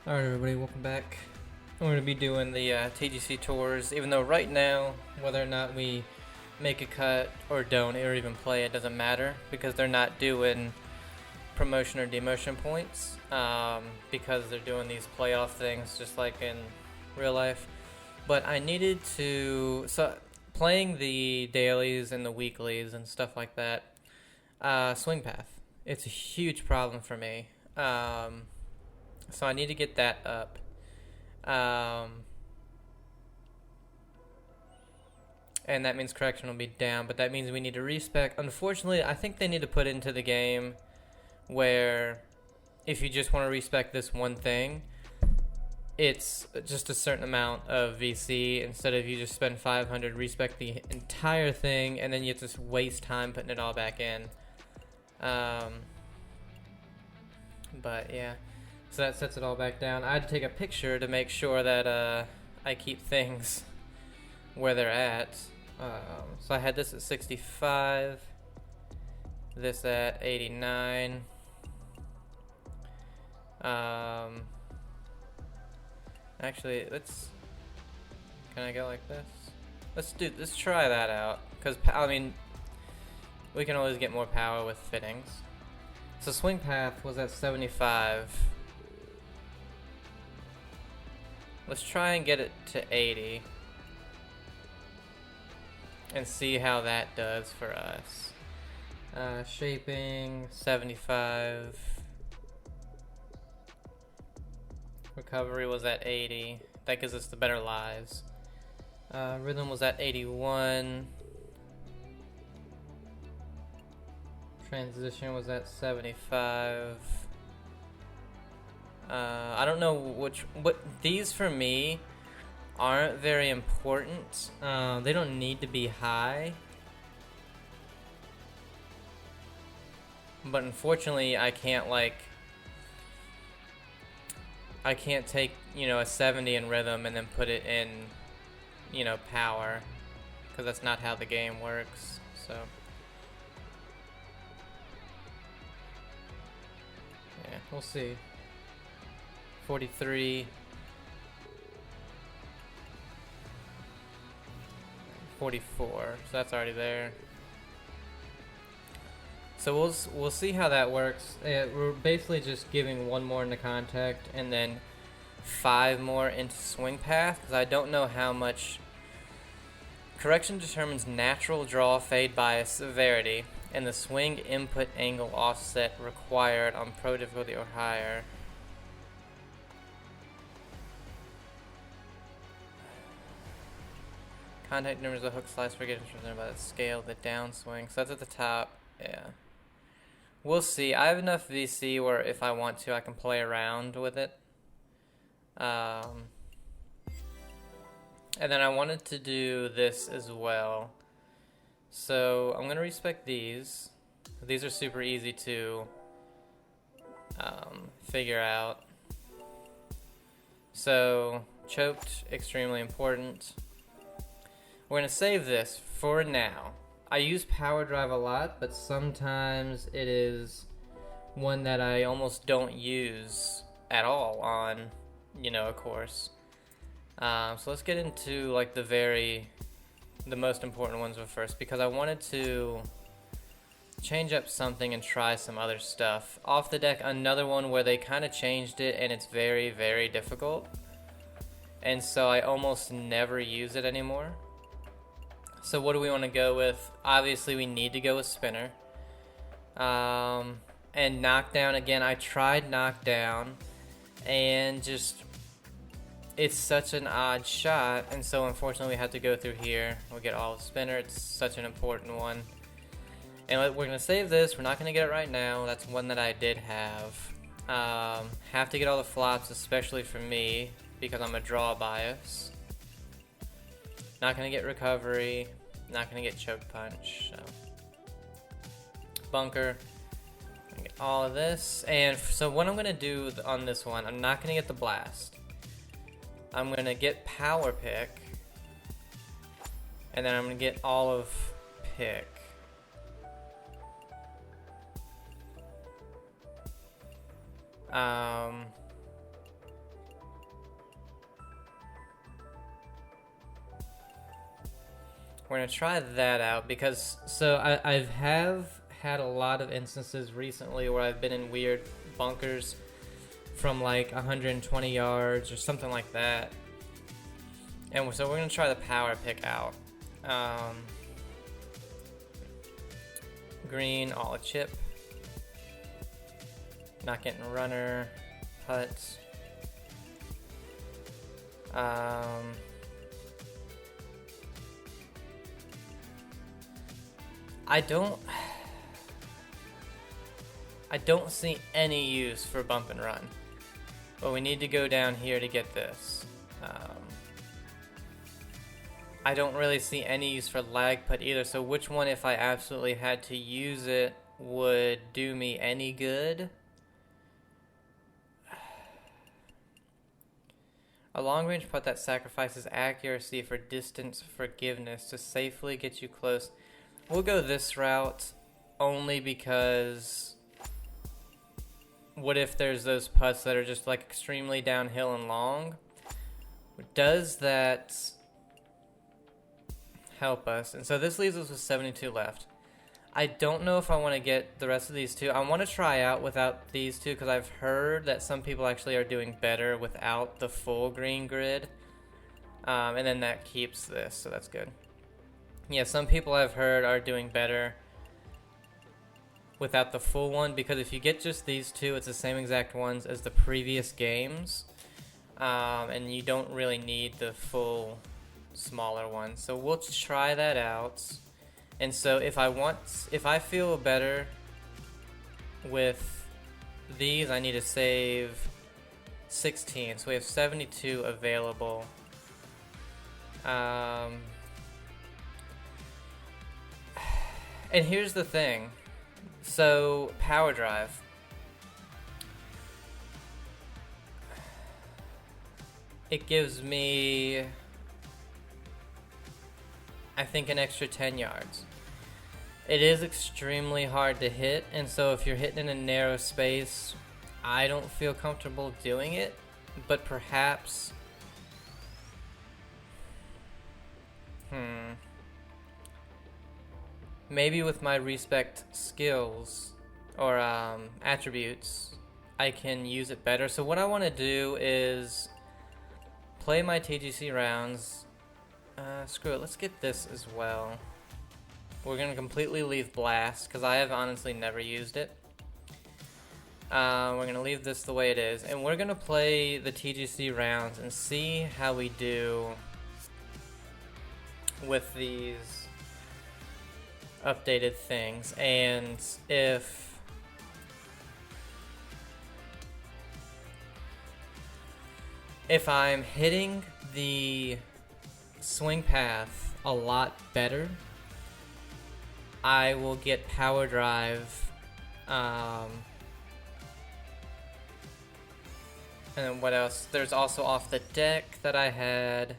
Alright everybody, welcome back. We're going to be doing the TGC tours, even though right now, whether or not we make a cut or don't, or even play, it doesn't matter, because they're not doing promotion or demotion points, because they're doing these playoff things just like in real life. But I needed to, so playing the dailies and the weeklies and stuff like that, swing path, it's a huge problem for me. So I need to get that up. And that means correction will be down, but that means we need to respec. Unfortunately, I think they need to put into the game where if you just want to respec this one thing, it's just a certain amount of VC instead of you just spend 500, respec the entire thing, and then you have to waste time putting it all back in. But yeah. So that sets it all back down. I had to take a picture to make sure that I keep things where they're at. So I had this at 65, this at 89. Actually, can I go like this? Let's try that out. Because, I mean, we can always get more power with fittings. So swing path was at 75. Let's try and get it to 80 and see how that does for us. Shaping 75. Recovery was at 80. That gives us the better lies. Rhythm was at 81. Transition was at 75. I don't know what these for me aren't very important. They don't need to be high, but unfortunately I can't take, a 70 in rhythm and then put it in, power, because that's not how the game works. So yeah, we'll see. 43, 44, so that's already there. So we'll see how that works. We're basically just giving one more into contact and then 5 more into swing path, because I don't know how much. Correction determines natural draw fade bias severity and the swing input angle offset required on pro difficulty or higher. Contact numbers of hook slice for getting represented by the scale, the downswing. So that's at the top. Yeah. We'll see. I have enough VC where if I want to, I can play around with it. And then I wanted to do this as well. So I'm going to respec these. These are super easy to figure out. So choked, extremely important. We're going to save this for now. I use power drive a lot, but sometimes it is one that I almost don't use at all on, a course. So let's get into like the most important ones first, because I wanted to change up something and try some other stuff. Off the deck, another one where they kind of changed it and it's very, very difficult. And so I almost never use it anymore. So what do we want to go with? Obviously, we need to go with spinner. And knockdown, again, I tried knockdown, and just, it's such an odd shot, and so unfortunately we have to go through here. We'll get all of spinner. It's such an important one. And we're going to save this. We're not going to get it right now. That's one that I did have. Have to get all the flops, especially for me, because I'm a draw bias. Not going to get recovery. Not going to get choke punch. So. Bunker. Get all of this. And so what I'm going to do on this one, I'm not going to get the blast. I'm going to get power pick. And then I'm going to get all of pick. We're gonna try that out because I've had a lot of instances recently where I've been in weird bunkers from like 120 yards or something like that. And so we're gonna try the power pick out. Green, all a chip. Not getting runner, putts. I don't see any use for bump and run, but we need to go down here to get this. I don't really see any use for lag putt either, so which one, if I absolutely had to use it, would do me any good? A long-range putt that sacrifices accuracy for distance forgiveness to safely get you close. We'll go this route only because what if there's those putts that are just like extremely downhill and long? Does that help us? And so this leaves us with 72 left. I don't know if I want to get the rest of these two. I want to try out without these two because I've heard that some people actually are doing better without the full green grid. And then that keeps this, so that's good. Yeah, some people I've heard are doing better without the full one because if you get just these two, it's the same exact ones as the previous games. And you don't really need the full smaller one. So we'll try that out. And so if I feel better with these, I need to save 16. So we have 72 available. And here's the thing. So power drive. It gives me, I think, an extra 10 yards. It is extremely hard to hit, and so if you're hitting in a narrow space, I don't feel comfortable doing it, but perhaps maybe with my Respec skills or attributes, I can use it better. So what I want to do is play my TGC rounds. Screw it, let's get this as well. We're going to completely leave Blast, because I have honestly never used it. We're going to leave this the way it is, and we're going to play the TGC rounds and see how we do with these updated things. And if I'm hitting the swing path a lot better, I will get power drive, and then what else? There's also off the deck that I had.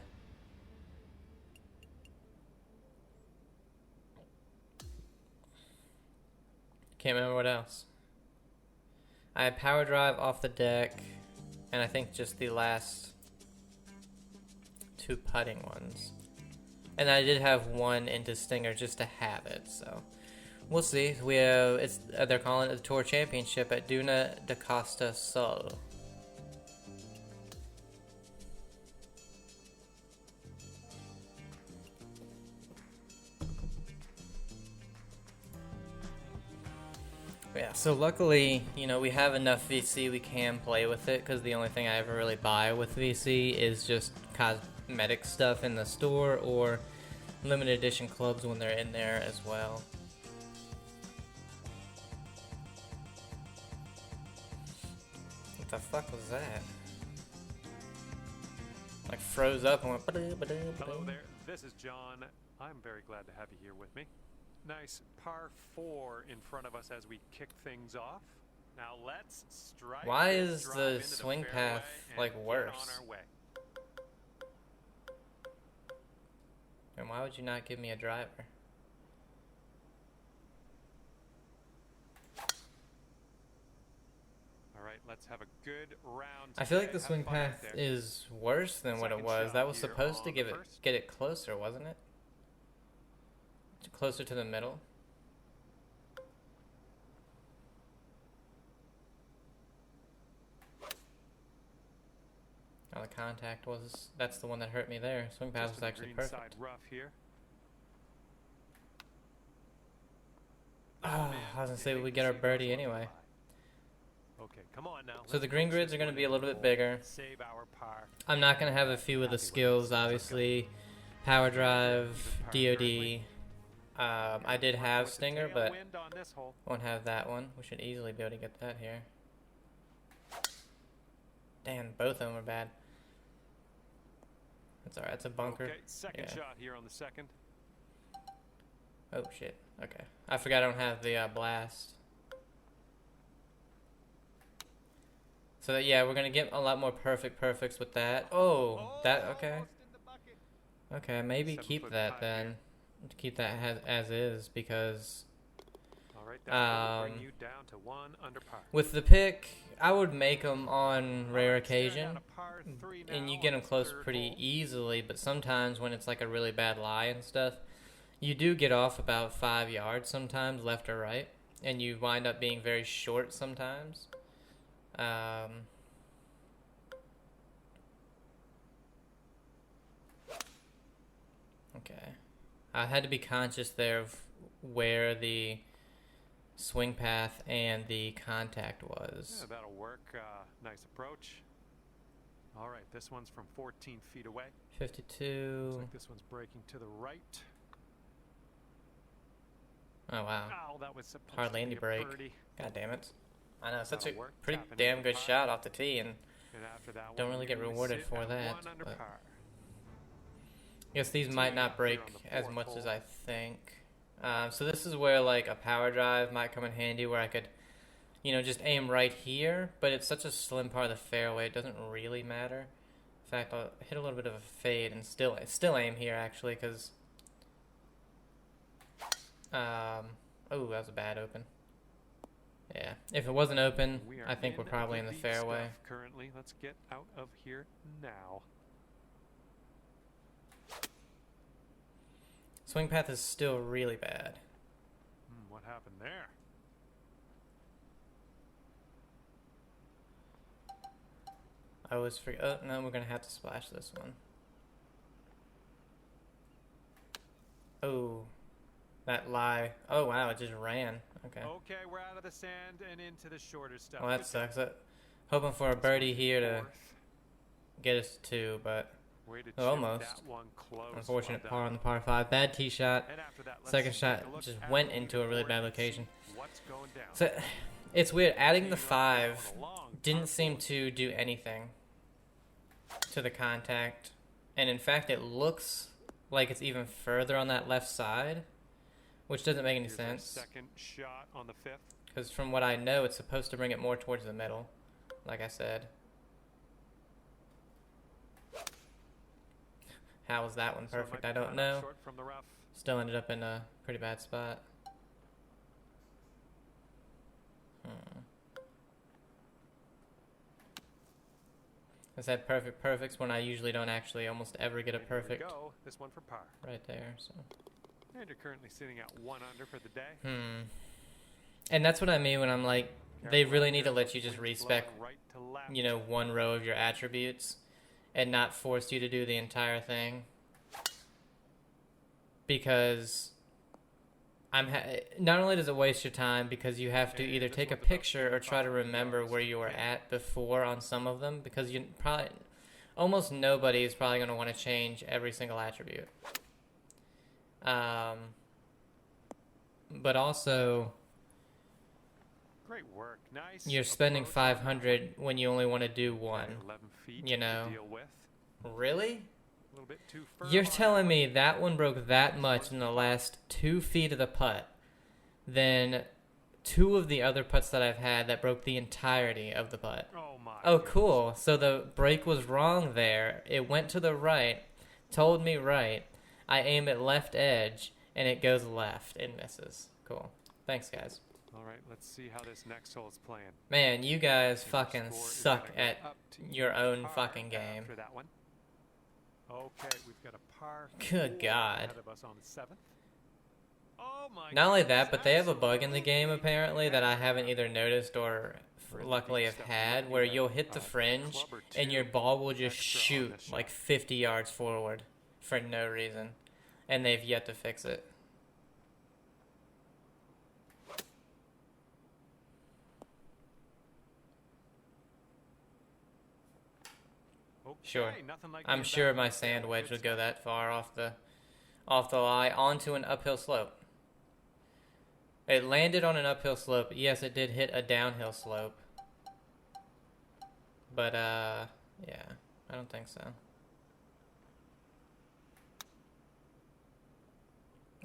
Can't remember what else. I had power drive off the deck, and I think just the last two putting ones. And I did have one into Stinger just to have it, so we'll see. We have they're calling it the Tour Championship at Duna de Costa Sol. Yeah, so luckily, you know, we have enough VC we can play with it, because the only thing I ever really buy with VC is just cosmetic stuff in the store or limited edition clubs when they're in there as well. What the fuck was that? Like froze up and went. Hello there, this is John. I'm very glad to have you here with me. Nice par 4 in front of us as we kick things off. Now let's strike. Why is the swing path like worse? And why would you not give me a driver? Alright, let's have a good round. I feel like the swing path is worse than what it was. That was supposed to get it closer, wasn't it? closer to the middle. Oh, the contact was, that's the one that hurt me there. Swing path was actually perfect. Side rough here. Oh, I was gonna say we get our birdie anyway. Okay, come on now. So the green grids are gonna be a little bit bigger. Save our par. I'm not gonna have a few of the skills, obviously. Power drive, DOD. I did have Stinger, but won't have that one. We should easily be able to get that here. Damn, both of them are bad. That's alright, it's a bunker. Okay, second shot here on the second. Oh shit, okay. I forgot I don't have the blast. So that, yeah, we're gonna get a lot more perfects with that. Oh, that, okay. Okay, maybe keep that then. Keep that as is, because bring you down to 1 under par. with the pick, I would make them on rare occasion, and you get them close pretty easily, but sometimes when it's like a really bad lie and stuff, you do get off about 5 yards sometimes, left or right, and you wind up being very short sometimes. Okay. I had to be conscious there of where the swing path and the contact was. Yeah, that'll work. Nice approach. All right, this one's from 14 feet away. 52. Looks like this one's breaking to the right. Oh, wow. Oh, that was Hardly any break. birdie. God damn it. I know, such a That'll work. pretty Tapping damn in good par. shot off the tee, and After that don't one, really get you rewarded sit for at that. 1 under But par. I guess these might not break on the as fourth much as hole. I think. So this is where like a power drive might come in handy, where I could, you know, just aim right here. But it's such a slim part of the fairway, it doesn't really matter. In fact, I'll hit a little bit of a fade and still aim here actually, because oh, that was a bad open. Yeah, if it wasn't open, We are I think we're probably in the deep fairway. stuff currently, let's get out of here now. Swing path is still really bad. What happened there? I always forget. Oh, no, we're going to have to splash this one. Oh, that lie. Oh, wow, it just ran. Okay. Okay, we're out of the sand and into the shorter stuff. Well, that sucks. Hoping for a birdie here to get us to 2, but Way to chip almost. that one close. Unfortunate Well par done. on the par 5. Bad tee shot. And after that, let's Second take shot a look just at went the into a really leaderboard bad and location. see what's going down. So it's weird. Adding the You're 5 going along. didn't seem to do anything to the contact. And in fact, it looks like it's even further on that left side, which doesn't make any Here's our sense. second shot on the 5th. Because from what I know, it's supposed to bring it more towards the middle, like I said. How was that one So it perfect? might I be don't one up know. short from the rough. Still ended up in a pretty bad spot. I said perfects when I usually don't actually almost ever get a And here we perfect go. This one for par. right there. So. And you're currently sitting at 1 under for the day. And that's what I mean when I'm like, they Careful really out need to here, let those you just winds respec, blowing right to left. you know, one row of your attributes and not force you to do the entire thing. Because not only does it waste your time, because you have to And either this take a one's about picture or try to 35 remember yards where to you were the pin. at before on some of them, because you probably almost nobody is probably going to want to change every single attribute. But also, Great work. Nice. you're spending approach. 500 when you only want to do one. 11 feet You know. to deal with. Really? A little bit too firm You're on telling that me that one broke that much in the last 2 feet of the putt, then 2 of the other putts that I've had that broke the entirety of the putt. one. Oh my. Oh, goodness. cool. So the break was wrong there. It went to the right, told me right. I aim at left edge, and it goes left and misses. Cool. Thanks, guys. All right, let's see how this next hole is playing. Man, you guys Your fucking score is suck gonna go at up to your own par fucking game. After that one. Okay, we've got a par Good 4 God. ahead of us on the 7th. Oh my Not only goodness, that, but they have a bug in the absolutely game apparently that I haven't incredible. either noticed or Really luckily deep have stuff. had, Might where need you'll hit the a fringe club or and your two ball will just extra on shoot this shot. like 50 yards forward for no reason, and they've yet to fix it. Okay, Sure, nothing like I'm being sure back my on the sand fairway. wedge Good would go stuff. that far off the lie onto an uphill slope. It landed on an uphill slope. Yes, it did hit a downhill slope. But, yeah, I don't think so.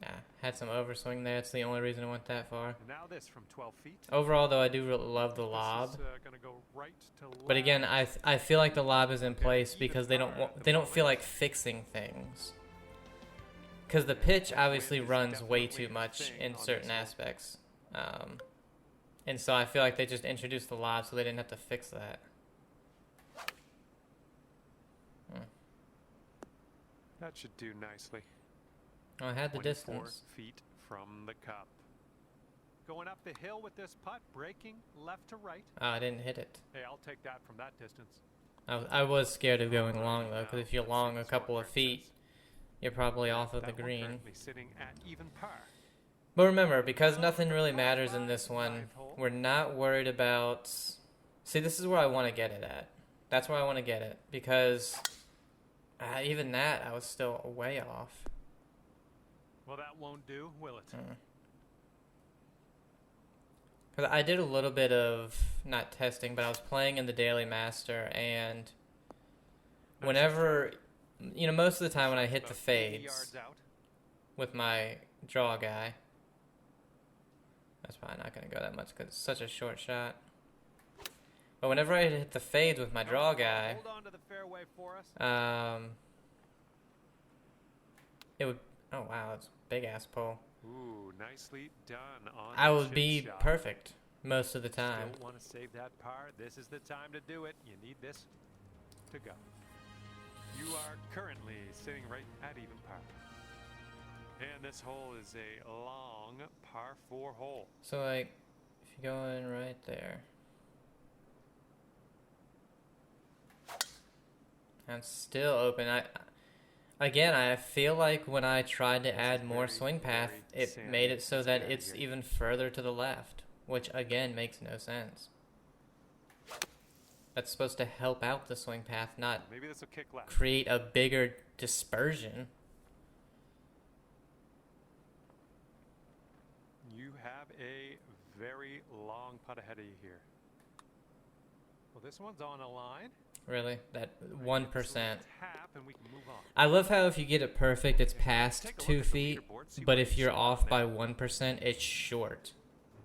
Nah, had some overswing there. It's the only reason it went that far. And now this from 12 feet. Overall, though, I do really love the This lob. is gonna go right to But again, left. I feel like the lob is in Okay, place even because they par at the don't feel moment. like fixing things. Because the And pitch that obviously wind is runs way definitely too a much thing in on certain this hole. aspects. And so I feel like they just introduced the lob so they didn't have to fix that. That should do nicely. Oh, I had the 24 distance. feet from the cup. Going up the hill with this putt, breaking left to right. Oh, I didn't hit it. Hey, I'll take that from that distance. I was scared of going long, though, because Now, if you're let's see long a what couple of Scorecard feet, says. you're probably off of the That one green. currently sitting at even par. But remember, because nothing really matters in this one, we're not worried about... See, this is where I want to get it at. That's where I want to get it. Because even that, I was still way off. Well, that won't do, will it? Because I did a little bit of, not testing, but I was playing in the Daily Master, and whenever... You know, most of the time when I hit the About 80 fades yards out. with my draw guy... That's probably not going to go that much because it's such a short shot. But whenever I hit the fades with my draw guy, Hold on to the fairway for us. it would... Oh, wow, that's a big-ass pull. Ooh, nicely done on I the would chip be shot. perfect most of the time. Still want to save that par. This is the time to do it. You need this to go. You are currently sitting right at even par. And this hole is a long par 4 hole. So, like, if you go in right there... I'm still open. I feel like when I tried to add more swing path, it made it so that it's even further to the left, which again makes no sense. That's supposed to help out the swing path, not Maybe this will kick left. create a bigger dispersion. You have a very long putt ahead of you here. Well, this one's on a line. Really, that Right, 1%. so tap and we can move on. I love how if you get it perfect, it's past Take a look 2 at the feet, leaderboard, see but where if you you're slot off by there. 1%, it's short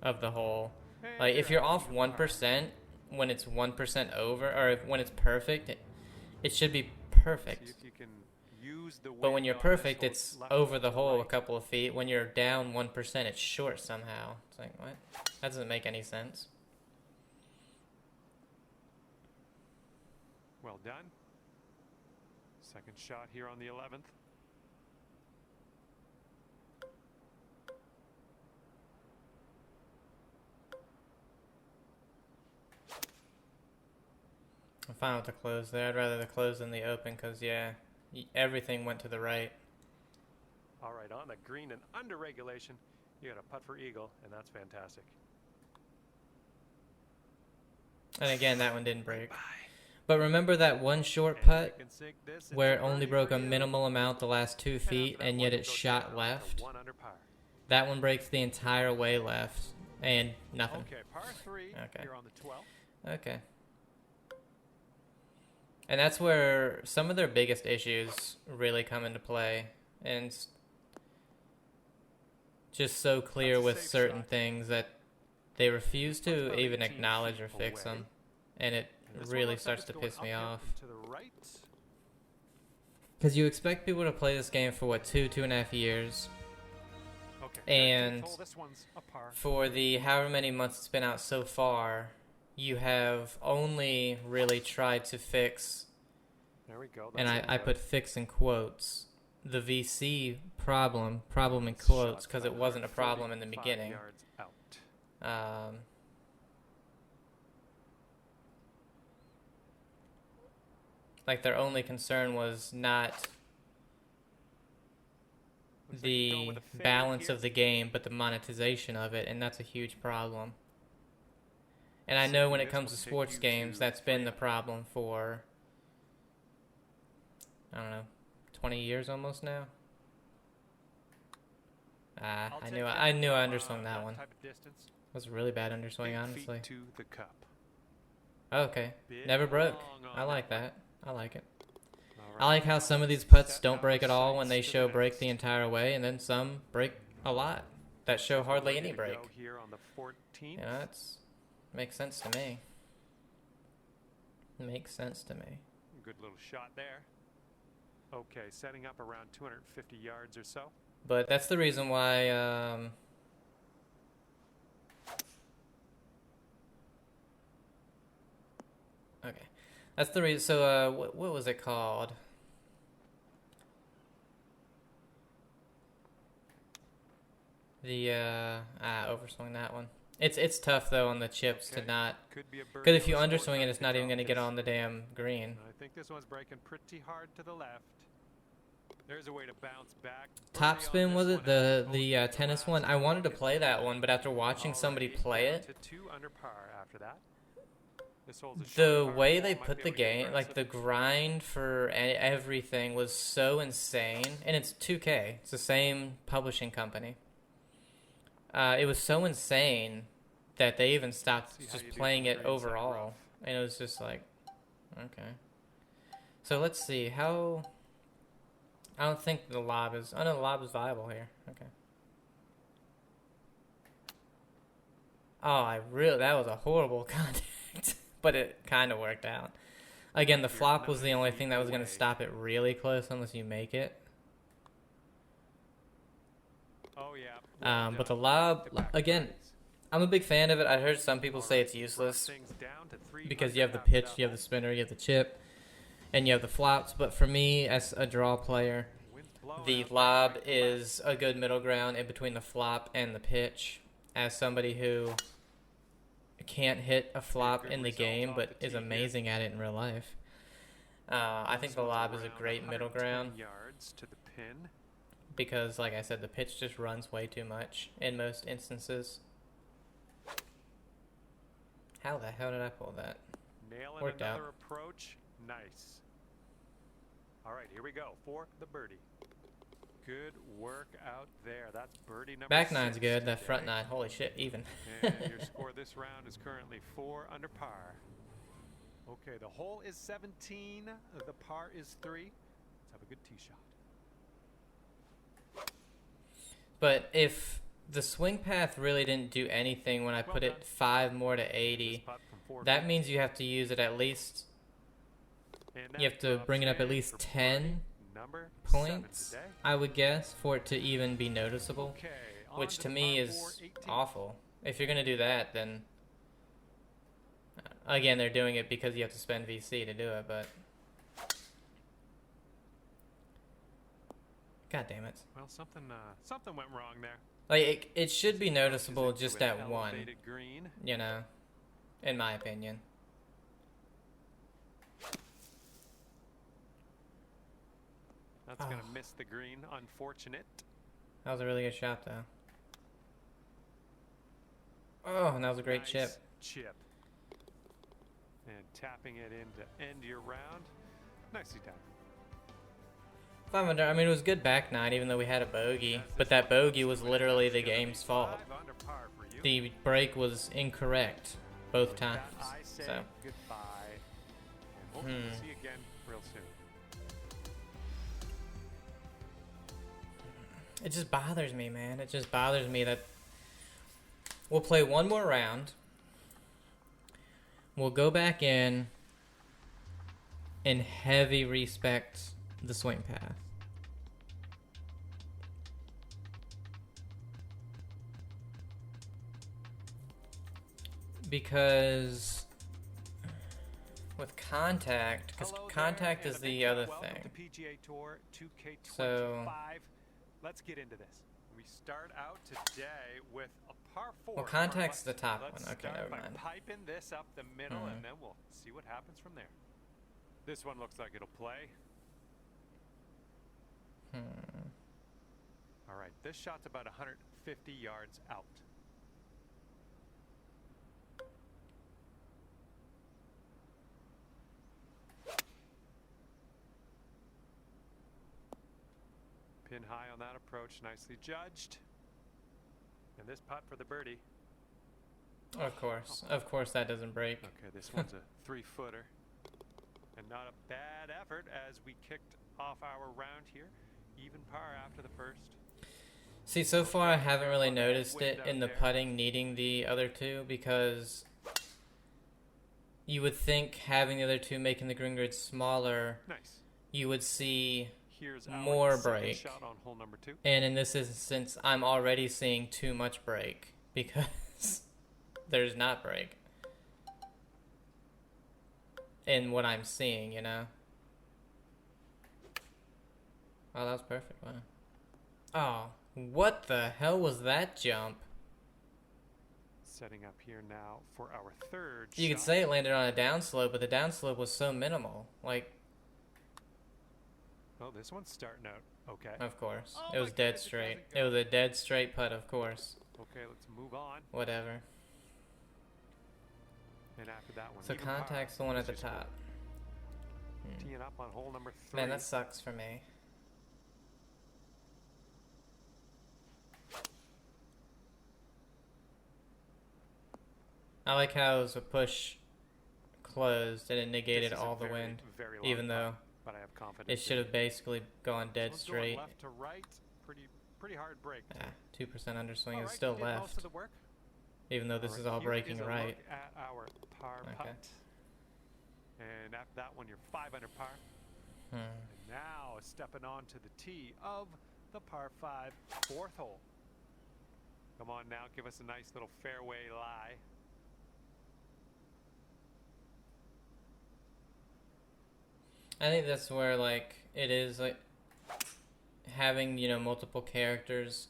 of the hole. And Like, if you're at off even 1%, when it's 1% over, or when it's perfect, it should be par. perfect. See if you can use the But when wind you're on this perfect, hole. it's Left over the to hole a right. couple of feet. When you're down 1%, it's short somehow. It's like, what? That doesn't make any sense. Well done. Second shot here on the 11th. I'm fine with the close there. I'd rather the close than the open because, yeah, everything went to the right. All right, on the green and under regulation, you got a putt for eagle, and that's fantastic. And again, that one didn't break. But remember that one short And you putt can sink this into where it only birdie broke for a you. minimal amount the last 2 And after feet, that and one, yet you'll it go shot down to left? 1 under par. That one breaks the entire way left, and nothing. Okay, par 3 Okay. here on the 12th. Okay. And that's where some of their biggest issues really come into play. And just so clear That's a with safe certain shot. things that they refuse That's to about even 18 acknowledge feet or fix away. them. And it And this one really looks like starts it's to going piss me uphill off. and to the right. Because you expect people to play this game for, what, 2.5 years? Okay, And 13th hole, this one's a par. For the however many months it's been out so far, you have only really tried to fix, There we go. and That's I it. put fix in quotes, the VC problem in quotes, because it wasn't a problem in the beginning. Yards out. Like their only concern was not Looks like the going with a fade balance here. of the game, but the monetization of it, and that's a huge problem. And I know when it comes to sports games, that's been the problem for, I don't know, 20 years almost now. I knew I underswung that one. Type of distance. It was a really bad underswing, 8 honestly. feet to the cup. Oh, okay. Bit Never broke. long on I like one. that. I like it. All I like right. how some of these putts Set don't break our at all when sights they to show the break next. the entire way, and then some break a lot that show hardly Ready any to break. go here on the 14th. You know, that's makes sense to me. Makes sense to me. Good little shot there. Okay, setting up around 250 yards or so. But that's the reason why. Okay, that's the reason. So, what was it called? The overswing that one. It's tough though on the chips to Okay. not, Could be a birdie because if you or a score underswing it, trying it's to not even drop going to get this. on the damn green. I think this one's breaking pretty hard to the left. There's a way to bounce back. Top Birdie on spin, this was one it and the both tennis last one? I wanted to bucket. play that one, but after watching somebody Alrighty, play down it, to 2 under par after that. This hole's a the short par way four, they might put be the able to get game, like the aggressive. grind for everything was so insane, and it's 2K. It's the same publishing company. It was so insane that they even stopped See how just you do playing from it the green side overall, rough. and it was just like, okay. So let's see how. I don't think the lob is. Oh no, the lob is viable here. Okay. Oh, that was a horrible contact, but it kind of worked out. Again, the You're flop was the 9 only feet thing that was going to away. stop it really close unless you make it. Oh yeah. But the lob, Back-to-back again, birdies. I'm a big fan of it. I heard some people say Alright, it's brought useless things down to 3 because under you have the after pitch, that you have the hole. spinner, you have the chip, and you have the flops. But for me, as a draw player, Wind's blowing the out there, lob right to left. is a good middle ground in between the flop and the pitch. As somebody who can't hit a flop good in the result game off but the is tee here. amazing at it in real life, I think This the one's lob is a around great middle 110 ground yards to the pin. because, like I said, the pitch just runs way too much in most instances. How the hell did I pull that? Nailing Worked out. another approach. Nice. All right, here we go for the birdie. Good work out there. That's birdie number Back nine's 6 good. That today. front nine, holy shit, even. And your score this round is currently 4 under par. Okay, the hole is 17. The par is 3. Let's have a good tee shot. But if the swing path really didn't do anything when I put Well it 5 more to This 80, putt from 4 that feet. means you have to use it at least. And You have that to drops bring it up at in least for 10 birdie number points, 7 today. I would guess, for it to even be noticeable. Okay, on Which to to the me par is 4, 18. awful. If you're gonna do that, then again, they're doing it because you have to spend VC to do it. But god damn it, Well, something went wrong there. like it should be noticeable Into just an at one, elevated green. you know, in my opinion. That's gonna Oh. miss the green. Unfortunate. That was a really good shot, though. Oh, and that was a great Nice chip. chip. And tapping it in to end your round. Nicely done. 500. I mean, it was good back nine, even though we had a bogey. But that bogey was literally the game's fault. 5 under par for you. The break was incorrect both With times. that, I say So. goodbye. And hopefully we'll Hmm. see you again real soon. It just bothers me, man. It just bothers me that we'll play one more round. We'll go back in and heavy respect the swing path. Because with contact, because Hello contact there, is and a the big other welcome thing. to PGA Tour 2K25. So- Let's get into this. We start out today with a par 4. Well, contact's the Let's top one. Okay, start never by mind. piping this up the middle, and then we'll see what happens from there. This one looks like it'll play. All right, this shot's about 150 yards out. Pin high on that approach, nicely judged. And this putt for the birdie. Of course that doesn't break. Okay, this one's a 3-footer. And not a bad effort as we kicked off our round here. Even par after the first. See, so far I haven't really noticed it in the putting needing the other two, because you would think having the other two making the green grid smaller, Nice. you would see Here's our more second break. shot on hole number 2. And in this instance, I'm already seeing too much break because there's not break in what I'm seeing, you know? Oh, that was perfect. Wow. Oh, what the hell was that jump? Setting up here now for our third You shot. could say it landed on a downslope, but the downslope was so minimal. Like, Oh, this one's starting out okay. of course. Oh It was my dead goodness, it straight. doesn't go. It was a dead straight putt, of course. Okay, let's move on. Whatever. And after that one, So even par. contact's the one at the What's your score? top. Teeing up on hole number 3. Man, that sucks for me. I like how it was a push closed and it negated This is a all the very, wind, very long even though putt, but I have confidence it should have basically gone dead This one's going straight. left to right, pretty hard break. 2% underswing All is right, still we did most left, of the work. even though this is all here breaking is a right. Look at our par Okay. putt. And after that one, you're 5 under par. And now stepping on to the tee of the par 5 4th hole. Come on now, give us a nice little fairway lie. I think that's where, like, it is, like, having, you know, multiple characters.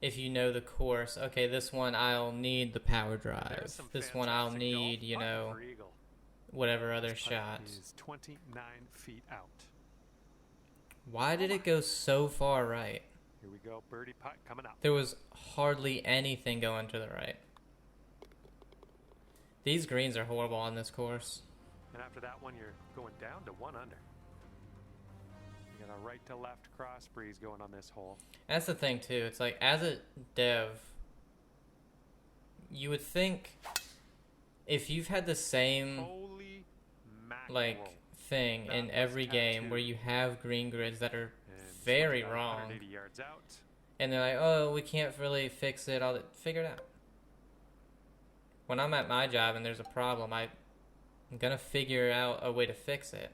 If you know the course, okay, this one I'll need the power drive. There's some This one I'll fantastic need, golf you putt know, for Eagle. whatever other This putt shots. is 29 feet out. Why did it go so far right? Here we go, birdie putt coming up. There was hardly anything going to the right. These greens are horrible on this course. And after that one, you're going down to 1 under. You got a right to left cross breeze going on this hole. That's the thing too. It's like, as a dev, you would think if you've had the same Holy mackerel. like thing That in was every game tattooed. where you have green grids that are And this one's very about wrong, 180 yards out. and they're like, oh, we can't really fix it, all that, figure it out. When I'm at my job and there's a problem, I'm gonna figure out a way to fix it.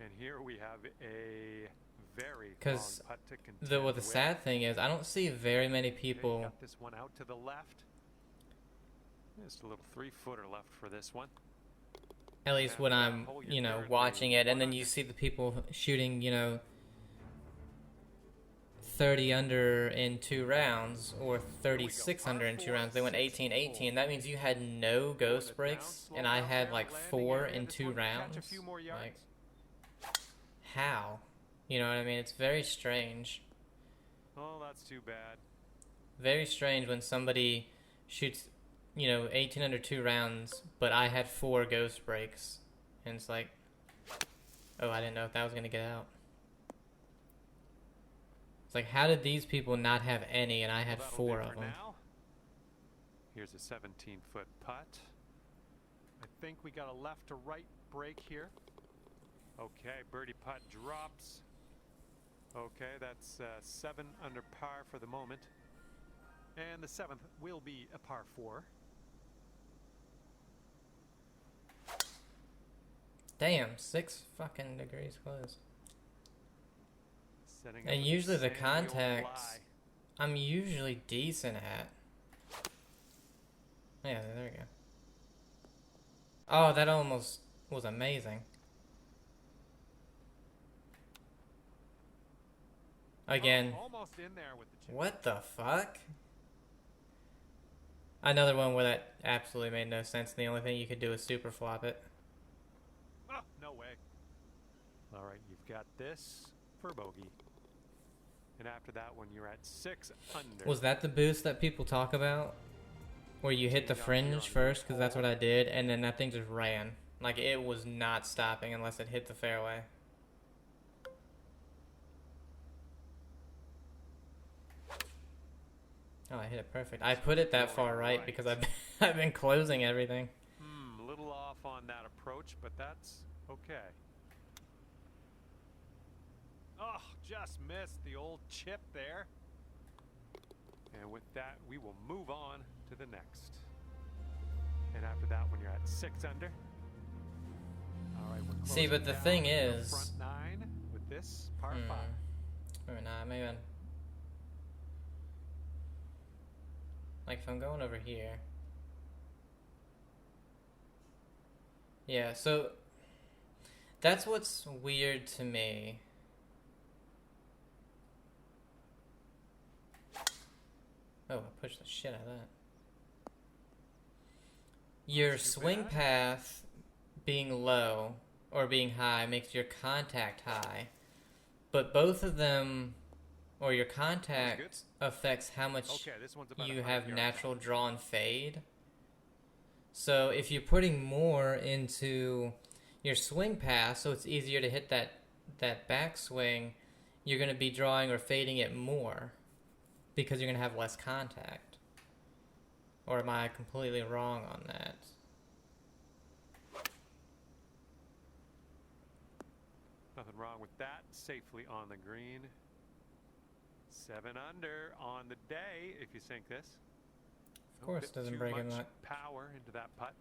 And here we have a very long 'Cause putt to contend The with. sad thing is, I don't see very many Okay, people. got this one out to the left. Just a little 3-footer left for this one. At least when After that I'm, hole, you you're know, currently watching it, and then 1 you under. see the people shooting, you know, 30 under in 2 rounds, or 36 under in 2 rounds. They went 18-18. That means you had no ghost breaks, and I had like 4 in 2 rounds. Like, how? You know what I mean? It's very strange. Oh, that's too bad. Very strange when somebody shoots, you know, 18 under 2 rounds, but I had 4 ghost breaks. And it's like, oh, I didn't know if that was going to get out. It's like, how did these people not have any and I had Well, that'll 4 do of for them? now. Here's a 17-foot putt. I think we got a left to right break here. Okay, birdie putt drops. Okay, that's 7 under par for the moment. And the 7th will be a par 4. Damn, 6 fucking degrees close. Setting up And a usually the sandy old contacts lie. I'm usually decent at. Yeah, there we go. Oh, that almost was amazing. Again. Almost in there with the chip. What the fuck? Another one where that absolutely made no sense. The only thing you could do is super flop it. Oh, no way. All right, you've got this for bogey. And after that one, you're at 6 under. Was that the boost that people talk about? Where you hit the fringe first, because that's what I did, and then that thing just ran. Like, it was not stopping unless it hit the fairway. Oh, I hit it perfect. I put it that far right because I've been closing everything. A little off on that approach, but that's okay. Oh, just missed the old chip there. And with that, we will move on to the next. And after that, when you're at 6 under. All right, we're See, but the down thing the is, front 9 with this par 5. Or nah, maybe I'm, like if I'm going over here. Yeah, so that's what's weird to me. Oh, I pushed the shit out of that. Your swing path being low or being high makes your contact high, but both of them, or your contact affects how much you have natural draw and fade. So if you're putting more into your swing path, so it's easier to hit that backswing, you're going to be drawing or fading it more because you're going to have less contact. Or am I completely wrong on that? Nothing wrong with that. Safely on the green. 7 under on the day if you sink this. Of course, it doesn't break in that. Power into that putt.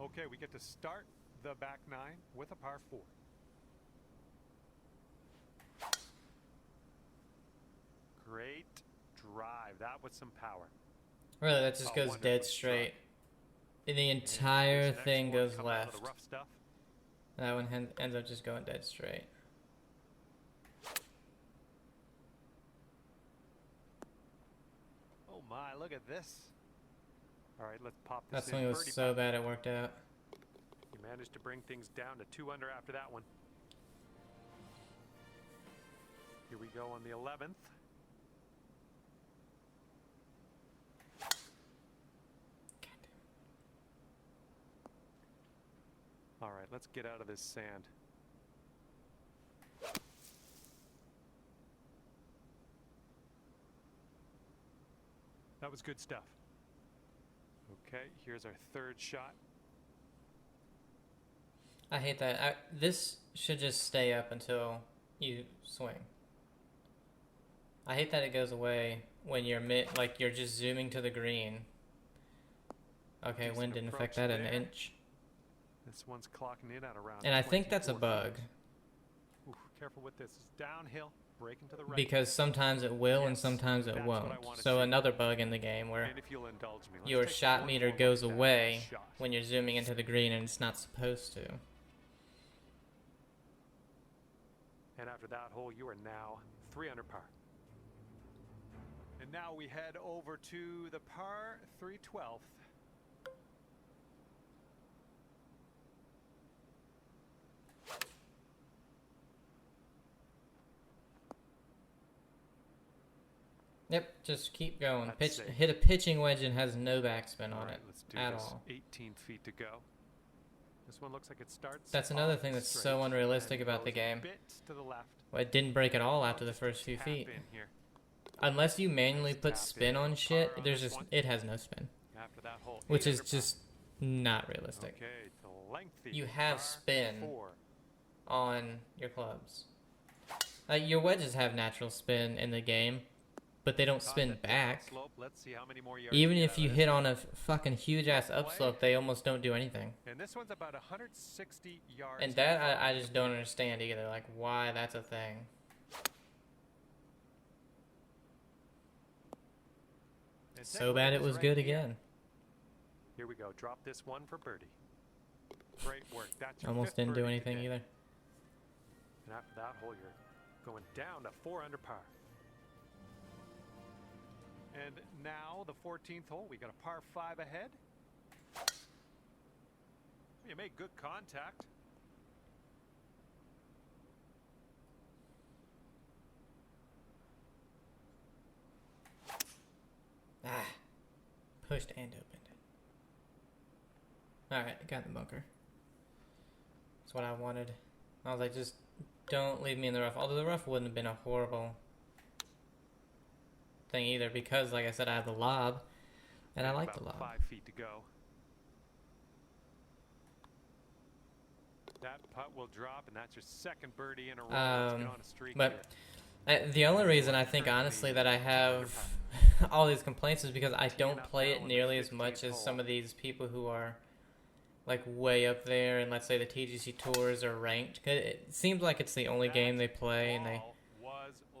Okay, we get to start the back 9 with a par 4. Great drive. That was some power. Really, that just goes dead straight. And the entire thing goes left. That one ends up just going dead straight. Oh my, look at this. All right, let's pop this That swing was so bad it worked out. You managed to bring things down to 2 under after that one. Here we go on the 11th. All right, let's get out of this sand. That was good stuff. Okay, here's our 3rd shot. I hate that. This should just stay up until you swing. I hate that it goes away when you're like you're just zooming to the green. Okay, wind didn't affect that an inch. This one's clocking in at around. And I think that's a bug. Ooh, careful with this. It's downhill, breaking to the right. Because sometimes it will and sometimes it won't. So another bug in the game where your shot meter goes away when you're zooming into the green and it's not supposed to. And after that hole, you are now 3 under par. And now we head over to the par 3/12. Yep, just keep going. Hit a pitching wedge and has no backspin on it at all. 18 feet to go. This one looks like it starts. That's another thing that's so unrealistic about the game. Well, it didn't break at all after the first few feet. Unless you manually put spin on shit, it has no spin. Which is just not realistic. You have spin on your clubs. Your wedges have natural spin in the game, but they don't Caught spin that back. slope. Let's see how many more yards Even we get if out you of hit this on one. a fucking huge ass upslope, they almost don't do anything. And this one's about 160 yards. And that I just don't understand either. Like, why that's a thing. And So take a bad look it was right good here. again. Here we go. Drop this one for birdie. Great work. That's your Almost fifth didn't do birdie anything today. either. And after that hole, you're going down to 4 under par. And now the 14th hole, we got a par 5 ahead. You made good contact. Ah. Pushed and opened. Alright, got the bunker. That's what I wanted. I was like, just don't leave me in the rough. Although the rough wouldn't have been a horrible thing either, because like I said, I have the lob, and I like the About lob. 5 feet to go. That putt will drop, and that's your second birdie in a row. Let's get on a streak But the only reason I think honestly that I have all these complaints is because I don't play it nearly as much as some of these people who are like way up there, and let's say the TGC tours are ranked. 'Cause it seems like it's the only game they play, and they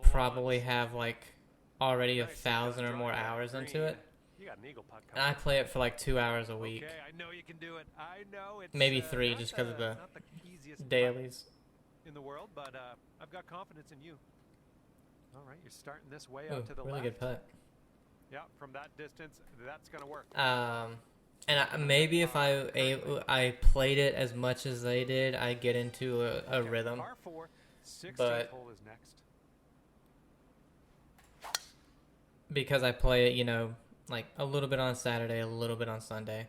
probably have like already 1,000 or more hours into it. You got an eagle putt And I play it for like 2 hours a week, Okay, I know you can do it. I know it's maybe 3 not just because of the not the easiest putt dailies. in the world, but I've got confidence in you. All right, you're starting this way Ooh, out to the really left. good putt. Yeah, from that distance, that's gonna work. And maybe if I played it as much as they did, I get into a Okay, rhythm. Par 4, 16th but- hole is next. Because I play it, you know, like a little bit on Saturday, a little bit on Sunday.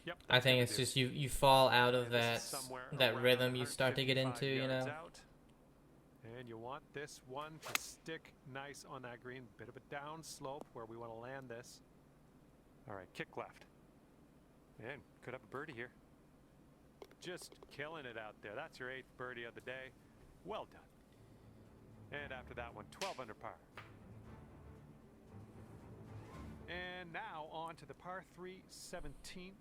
Yep, I that's think gonna it's do. just you fall out of And this that is somewhere that around rhythm you start to get 155 into, you yards know. out. And you want this one to stick nice on that green. Bit of a down slope where we want to land this. All right, kick left. And could have a birdie here. Just killing it out there. That's your 8th birdie of the day. Well done. And after that one, 12 under par. And now on to the par 3 17th.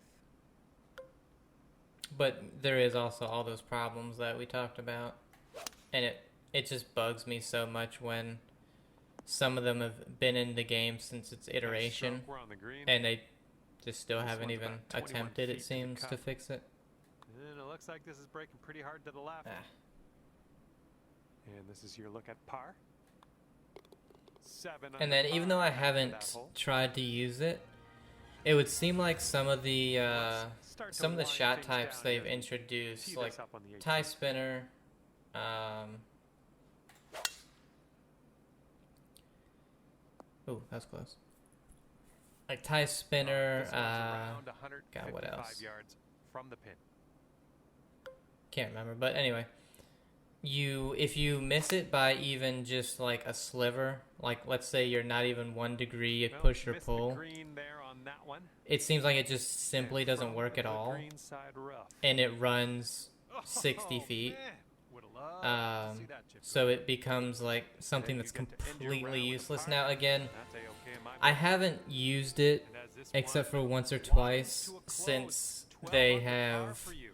But there is also all those problems that we talked about, and it just bugs me so much when some of them have been in the game since its iteration, Stroke, we're on the green. and they just still This haven't one's even about 21 attempted, feet it to the seems, to cup. fix it. And it looks like this is breaking pretty hard to the left. Ah. And this is your look at par. 7 And under then even though I par after haven't that hole. tried to use it, it would seem like some of the Start to some of the wind shot things types down they've here. introduced, Tee like this up on the 18th. tie spinner, ooh, that was close. Like tie spinner, This one's around God, what 155 else? yards from the pin. Can't remember, but anyway, if you miss it by even just like a sliver, like let's say you're not even 1 degree Well, push or missed the pull, green there on that one. it seems like it just simply And doesn't from work at the all, green side rough. and it runs 60 Oh, feet. man. Would've loved to see that chip So in. it becomes like something And that's you get to end your completely round with a useless. par. Now again, That's A-okay in my I book. haven't used it And as this except one for once or winds twice to a close, since 12 they under par have for you.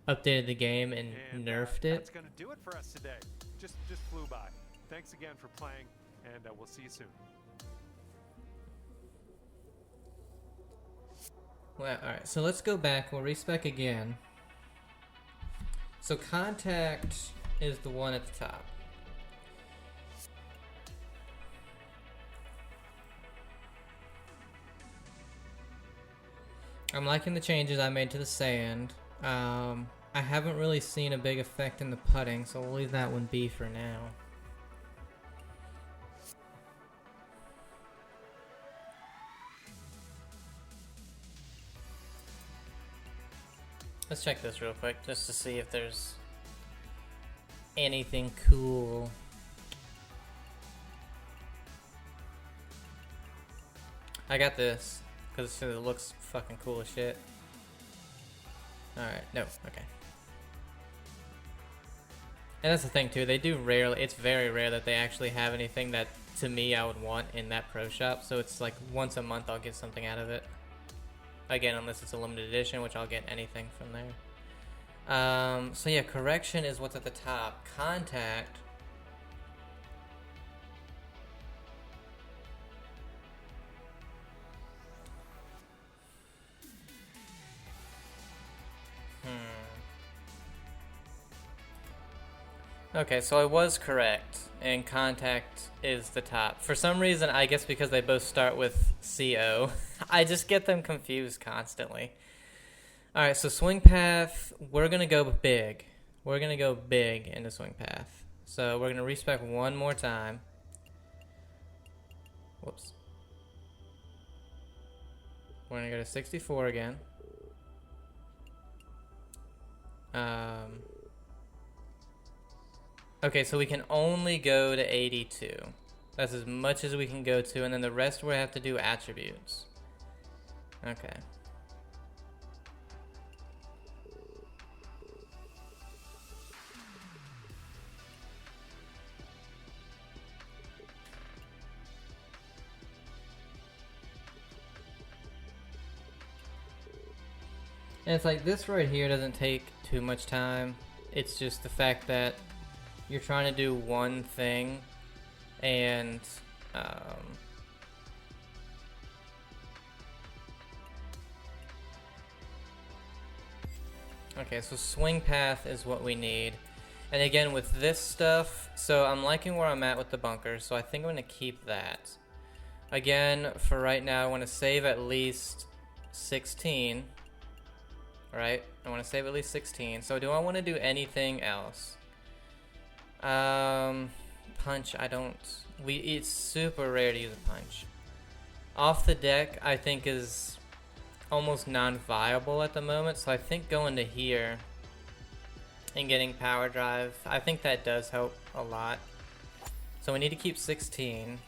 updated the game and nerfed That's it. going to do it for us today. Just flew by. Thanks again for playing, and we'll see you soon. Well, alright, so let's go back. We'll respec again. So contact is the one at the top. I'm liking the changes I made to the sand. I haven't really seen a big effect in the putting, so we'll leave that one be for now. Let's check this real quick just to see if there's anything cool. I got this because it looks fucking cool as shit. Alright, no, okay. And that's the thing too, they do rarely, it's very rare that they actually have anything that, to me, I would want in that pro shop. So it's like once a month I'll get something out of it. Again, unless it's a limited edition, which I'll get anything from there. So yeah, correction is what's at the top. Contact. Okay, so I was correct, and contact is the top. For some reason, I guess because they both start with CO, I just get them confused constantly. Alright, so swing path, we're going to go big. We're going to go big into swing path. So we're going to respec one more time. Whoops. We're going to go to 64 again. Okay, so we can only go to 82. That's as much as we can go to, and then the rest we have to do attributes. Okay. And it's like this right here doesn't take too much time. It's just the fact that you're trying to do one thing, and okay, so swing path is what we need. And again, with this stuff, so I'm liking where I'm at with the bunkers, so I think I'm going to keep that. Again, for right now, I want to save at least 16. Right? I want to save at least 16. So do I want to do anything else? Punch, I don't. It's super rare to use a punch. Off the deck, I think is almost non-viable at the moment. So I think going to here and getting power drive, I think that does help a lot. So we need to keep 16.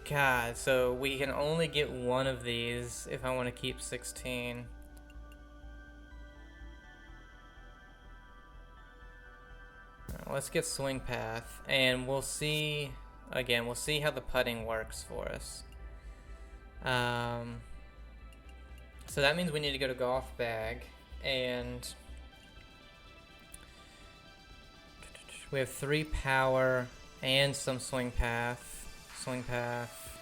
God, so we can only get one of these if I want to keep 16. Let's get swing path, and we'll see, again, we'll see how the putting works for us. So that means we need to go to golf bag, and we have 3 power and some swing path. Swing path,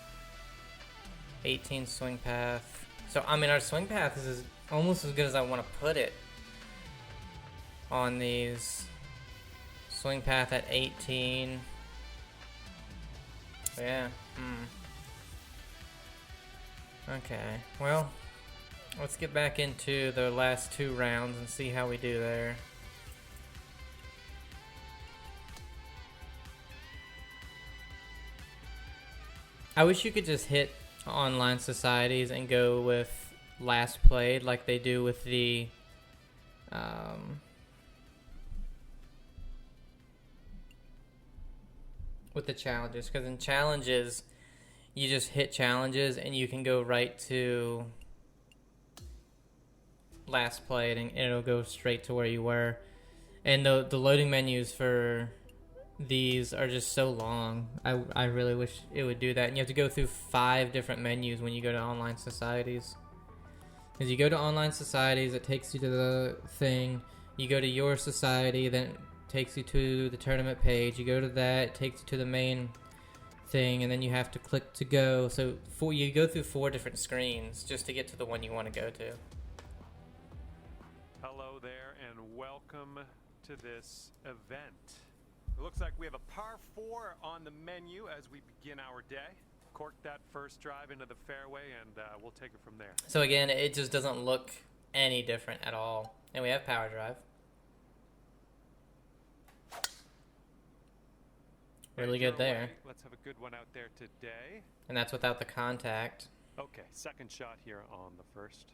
18 swing path. So I mean, our swing path is almost as good as I want to put it on these. Swing path at 18. Yeah. Okay. Well, let's get back into the last 2 rounds and see how we do there. I wish you could just hit online societies and go with last played like they do with the challenges, because in challenges you just hit challenges and you can go right to last played and it'll go straight to where you were. And the loading menus for these are just so long. I really wish it would do that. And you have to go through 5 different menus when you go to online societies. Because you go to online societies, it takes you to the thing. You go to your society, then it takes you to the tournament page. You go to that, it takes you to the main thing, and then you have to click to go. So you go through 4 different screens just to get to the one you want to go to. Hello there, and welcome to this event. It looks like we have a par 4 on the menu as we begin our day. Cork that first drive into the fairway, and we'll take it from there. So again, it just doesn't look any different at all. And we have power drive. Really good there. Let's have a good one out there today. And that's without the contact. Okay, second shot here on the first.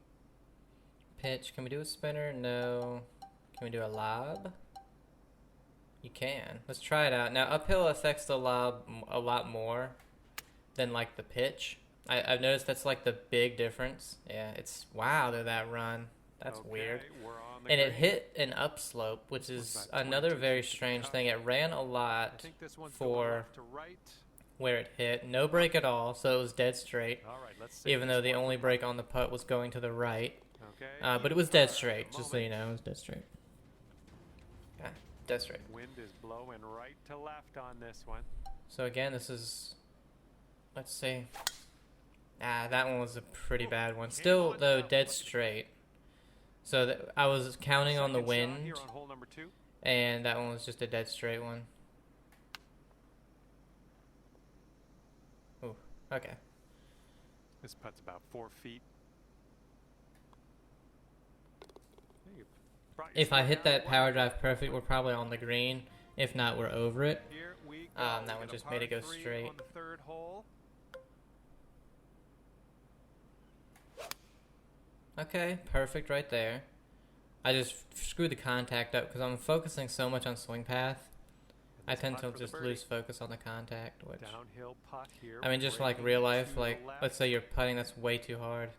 Pitch. Can we do a spinner? No. Can we do a lob? You can. Let's try it out. Now, uphill affects the lob a lot more than, like, the pitch. I've noticed that's, like, the big difference. Yeah, it's... Wow, they're that run. That's Okay, weird. we're on the And it green. hit an upslope, which is about another 22 very feet to strange cut. thing. It ran a I lot think this one's going for left to right. where it hit. No break at all, so it was dead straight. All right, let's see. Even though the only break on the putt was going to the right. Okay. But it was dead straight, just so you know. It was dead straight. Yeah, dead straight. Wind is blowing right to left on this one. So again, this is... Let's see. That one was a pretty bad one. Still, though, dead straight. So I was counting on the Second shot wind, here on hole number 2. and that one was just a dead straight one. Ooh, okay. This putt's about 4 feet. If I hit that power drive perfect, we're probably on the green. If not, we're over it. Here we go. That one just made it go straight. On the third hole. Okay, perfect right there. I just screwed the contact up because I'm focusing so much on swing path. I tend to just lose focus on the contact, which... Downhill putt here. I mean, just like real life, like, let's say you're putting, that's way too hard.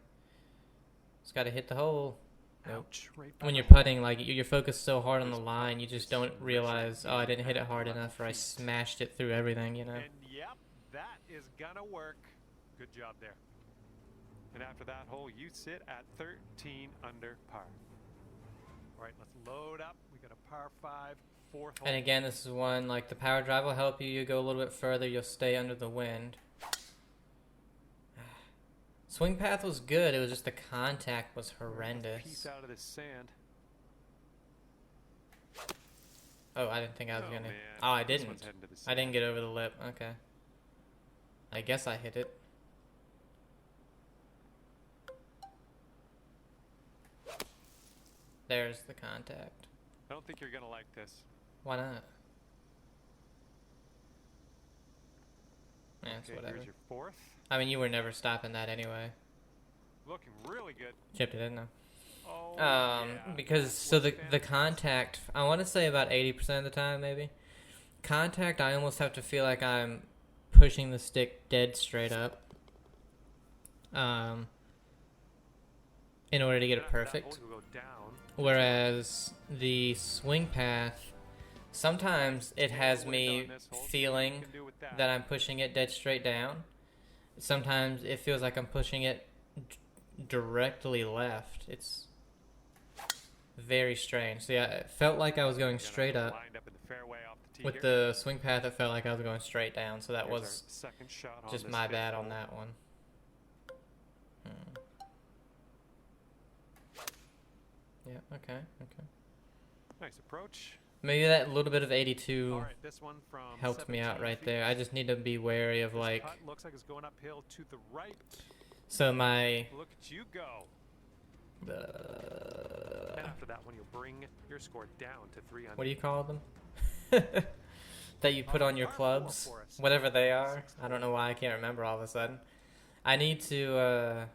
Just gotta hit the hole. Nope. Ouch, right When you're behind. putting, like, you're focused so hard on the line, you just don't realize, oh, I didn't hit it hard enough, or I smashed it through everything, you know? And yep, that is gonna work. Good job there. And after that hole, you sit at 13 under par. All right, let's load up. We got a par 5, fourth hole. And again, this is one, like, the power drive will help you. You go a little bit further, you'll stay under the wind. Swing path was good, it was just the contact was horrendous. Piece out of this sand. Oh, I didn't think I was gonna... man. Oh, I This didn't. one's heading to the I sand. didn't get over the lip, okay. I guess I hit it. There's the contact. I don't think you're gonna like this. Why not? Yeah, it's Okay, whatever. here's your fourth. I mean, you were never stopping that anyway. Looking really good. Chipped it in though. Oh, yeah. Because That's so the fantastic. contact, I want to say about 80% of the time maybe. Contact, I almost have to feel like I'm pushing the stick dead straight up. In order to get it After that hole, perfect. you'll go down. Whereas the swing path, sometimes it has me feeling that I'm pushing it dead straight down. Sometimes it feels like I'm pushing it directly left. It's very strange. So yeah, it felt like I was going straight up. Lined up in the fairway off the tee With here. the swing path, it felt like I was going straight down. So that Here's our was second shot on just this my fifth bad hole. on that one. Yeah, okay. Nice approach. Maybe that little bit of 82 All right, this one from helped me out 17 right feet. there. I just need to be wary of This like... putt looks like it's going uphill to the right. So my... Look at you go. And after that one, you'll bring your score down to 3 under. What do you call them? That you put on your Par four clubs? for us. Whatever they are. I don't know why I can't remember all of a sudden. I need to,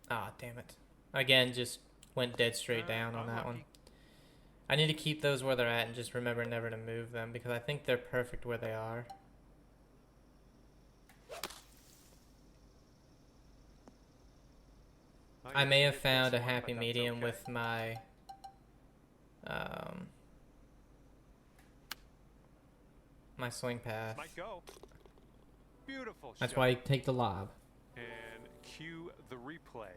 damn it. Again, just went dead straight down on that one. Unlucky. I need to keep those where they're at and just remember never to move them because I think they're perfect where they are. Oh, I yeah, may you have did found a fix one, happy but that's medium okay. with my my swing path. Might go. Beautiful That's shot. why you take the lob. And cue the replay.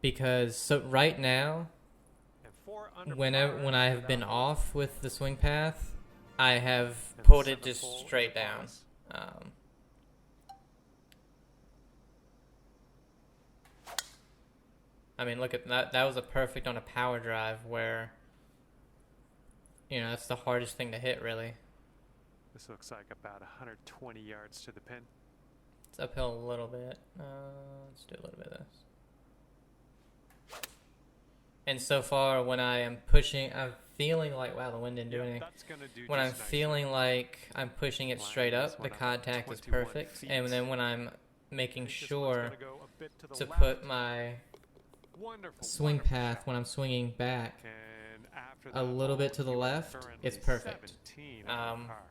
Because so right now, And 4 under whenever par when I for have that been hole. off with the swing path, I have And the pulled it seventh just hole straight in the down. bonus. I mean, look at that. That was a perfect on a power drive where, you know, that's the hardest thing to hit, really. This looks like about 120 yards to the pin. It's uphill a little bit. Let's do a little bit of this. And so far, when I am pushing, I'm feeling like, wow, the wind didn't do anything. That's gonna do When I'm just nice. feeling like I'm pushing it Line straight this up, one the up contact is 21 perfect. feet. And then when I'm making I think this one's sure gonna go a bit to the to left. put my Wonderful, swing wonderful path shot. when I'm swinging back And after a that little hole, bit to the you are left, currently it's perfect. 17 under par.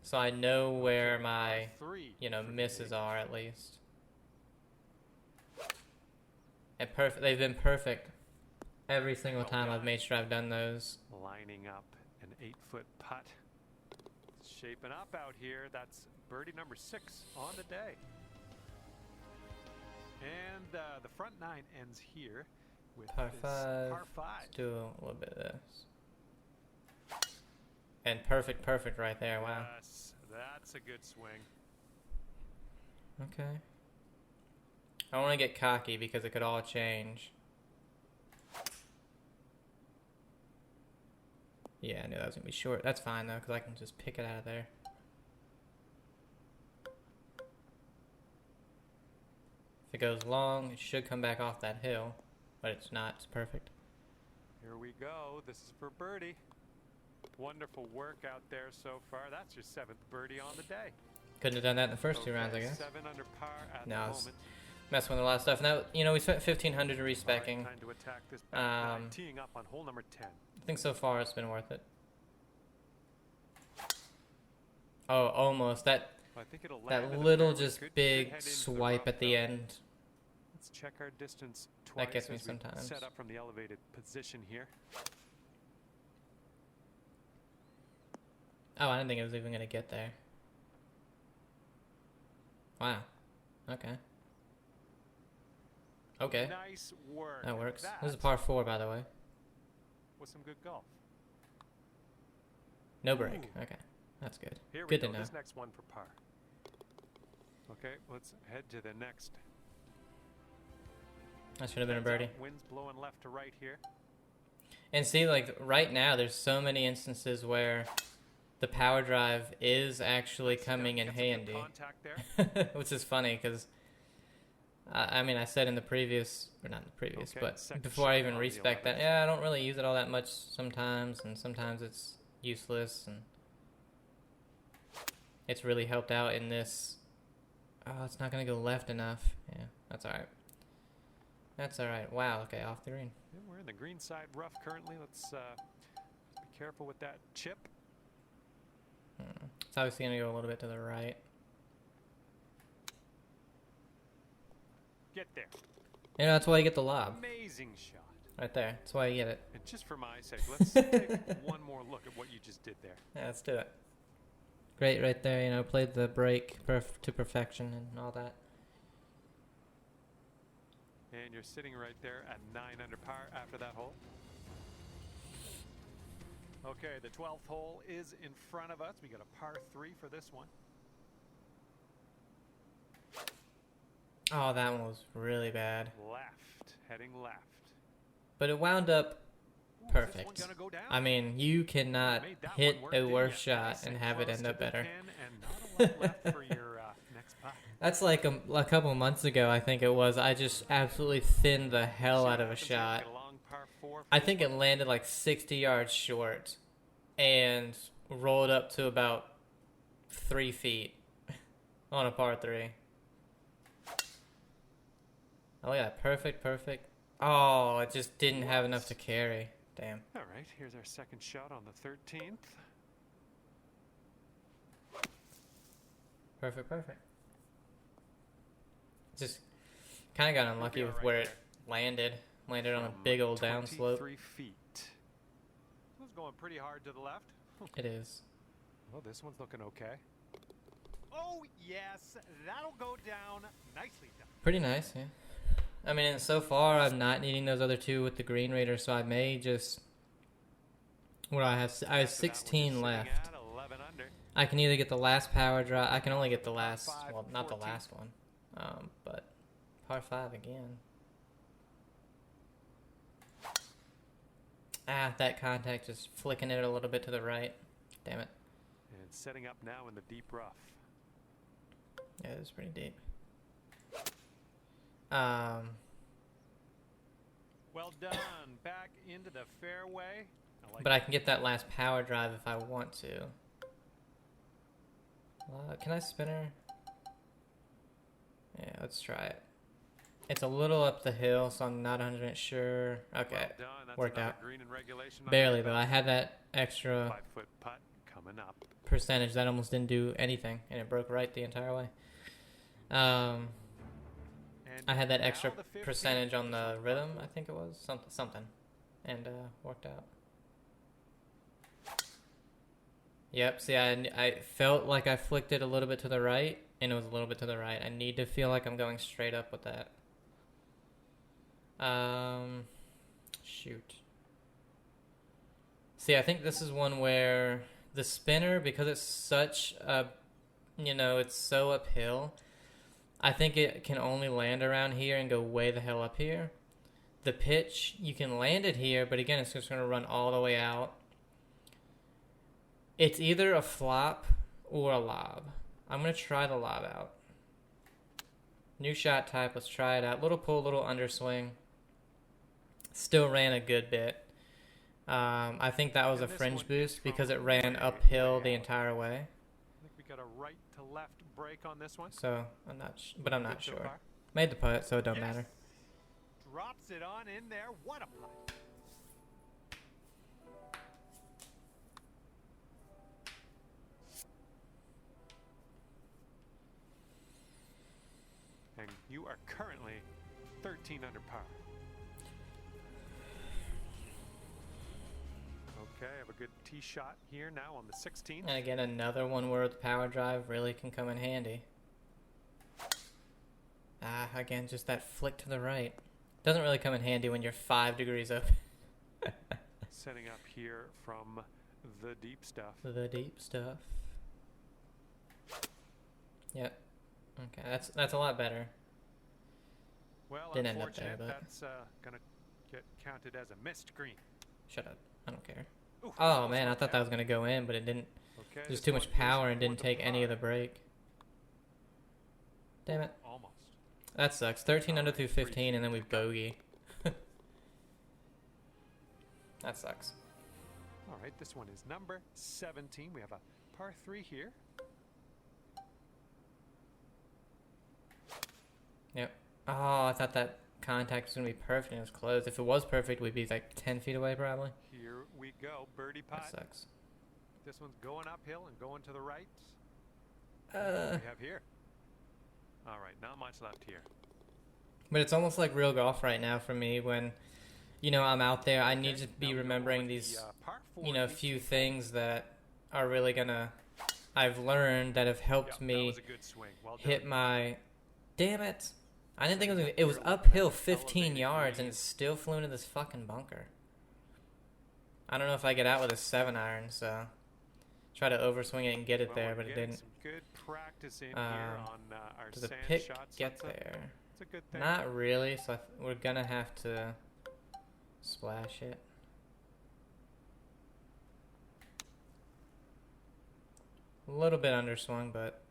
so I know where Okay, my, par 3 you know, for the misses eight. are at least. And they've been perfect every single Well time I've done. made sure I've done those. Lining up an 8-foot putt. It's shaping up out here. That's birdie number 6 on the day. And the front 9 ends here with Par this 5. par 5. Let's do a little bit of this. And perfect right there. Wow. Yes, that's a good swing. Okay. I don't want to get cocky because it could all change. Yeah, I knew that was going to be short. That's fine, though, because I can just pick it out of there. If it goes long, it should come back off that hill. But it's not. It's perfect. Here we go. This is for birdie. Wonderful work out there so far. That's your 7th birdie on the day. Couldn't have done that in the first 2 rounds, I guess. 7 under par at No, the I was moment. messing with a lot of stuff. Now, you know, we spent 1,500 respecking. Time to attack this back nine, teeing up on hole number 10. I think so far it's been worth it. Oh, almost. I think it'll land That in the little fairway. just Good big head into the swipe rough, at the though. end. Let's check our distance twice. That gets me as we sometimes. Set up from the elevated position here. Oh, I didn't think it was even going to get there. Wow. Okay. Okay. Nice work. That works. That This is a par 4, by the way. was some good golf. No break. Ooh. Okay. That's good. Here we Good go. to know. This next one for par. Okay, let's head to the next. That should have been a Heads up, birdie. Winds blowing left to right here. And see, like, right now, there's so many instances where the power drive is actually coming in Get some good handy. contact there. Which is funny, because, I mean, I said in the previous, or not in the previous, Okay, but second before I shot even on the respec that, 11th. yeah, I don't really use it all that much sometimes, and sometimes it's useless, and it's really helped out in this. Oh, it's not going to go left enough. Yeah, that's all right. That's all right. Wow, okay, off the green. Yeah, we're in the green side rough currently. Let's be careful with that chip. It's obviously going to go a little bit to the right. Get there. You know, that's why you get the lob. Amazing shot. Right there. That's why you get it. And just for my sake, let's take one more look at what you just did there. Yeah, let's do it. Great right there, you know, played the break to perfection and all that. And you're sitting right there at 9 under par after that hole. Okay, the 12th hole is in front of us. We got a par 3 for this one. Oh, that one was really bad. Left, heading left. But it wound up Ooh, is this perfect. one gonna go down? I mean, you cannot Made that hit one work, a didn't worse ya? shot Nice and have it close end to up the better. pin and not a lot left for your next putt. That's like a couple months ago, I think it was. I just absolutely thinned the hell See out what of a happens here. We shot. get a long par 4 for I this think one. it landed like 60 yards short and rolled up to about 3 feet on a par 3. Oh, look at that. Perfect. Oh, it just didn't have enough to carry. Damn. All right, here's our second shot on the 13th. Perfect. Just kind of got unlucky are with right where there. it landed. Landed on a From big old downslope. 23 feet. This one's going pretty hard to the left. It is. Well, this one's looking okay. Oh, yes, that'll go down. Nicely done. Pretty nice, yeah. I mean, so far I'm not needing those other two with the Green Raider, so I may just. What do I have? I have After that one, 16 you're left. sitting at 11 under. I can either get the last power drive. I can only get the last. Par Well, not the 14. last one. But par 5 again. Ah, that contact just flicking it a little bit to the right. Damn it. And setting up now in the deep rough. Yeah, it was pretty deep. Well done. Back into the fairway. But I can get that last power drive if I want to. Can I spin her? Yeah, let's try it. It's a little up the hill, so I'm not 100% sure. Okay, Well done. That's worked another out. green in regulation. Barely though. I had that extra. 5-foot putt coming up. percentage that almost didn't do anything, and it broke right the entire way. And I had that now extra the 15th. percentage on the This one's rhythm, par I think it was something, and worked out. Yep. See, I felt like I flicked it a little bit to the right, and it was a little bit to the right. I need to feel like I'm going straight up with that. Shoot. See, I think this is one where the spinner, because it's such a, it's so uphill, I think it can only land around here and go way the hell up here. The pitch, you can land it here, but again, it's just going to run all the way out. It's either a flop or a lob. I'm going to try the lob out. New shot type, let's try it out. Little pull, little underswing. Still ran a good bit. I think that was a fringe boost because it ran uphill the entire way. I think we got a right to left break on this one. So I'm not, but I'm not Good so sure. far. Made the putt, so it don't Yes. matter. Drops it on in there. What a putt. And you are currently 13 under par. Okay, I have a good tee shot here now on the 16th. And again, another one where the power drive really can come in handy. Again, just that flick to the right. Doesn't really come in handy when you're 5 degrees open. Setting up here from the deep stuff. The deep stuff. Yep. Okay, that's a lot better. Well, Didn't end up there, unfortunate, but- that's going to get counted as a missed green. Shut up. I don't care. Oof, Oh almost man, I went thought that down. was gonna go in, but it didn't. Okay, There's this too much one is power and didn't for take any of the par. break. Damn it. Almost. That sucks. 13 under through Free 15, and then we to go. bogey. That sucks. All right, this one is number 17. We have a par 3 here. Yep. Oh, I thought that contact was gonna be perfect and it was close. If it was perfect, we'd be like 10 feet away probably. Here we go. Birdie putt. That sucks. This one's going uphill and going to the right. What Uh, do we have here? All right, not much left here. but it's almost like real golf right now for me when, I'm out there. I need Okay, to now be we go remembering with these, the, par 4 few 18th. things that are really gonna, I've learned that have helped Yep, that me was a good swing. Well hit done. my, damn it. I didn't think it was, Setting up it was here, looking at uphill this 15 elevated yards green. and it still flew into this fucking bunker. I don't know if I get out with a 7 iron, so try to overswing it and get it Well, there, we're but it getting didn't. some good practice in here Um, on our Does the sand pick shots. get That's there? It's a good thing. Not really, so we're gonna have to splash it. A little bit underswung, but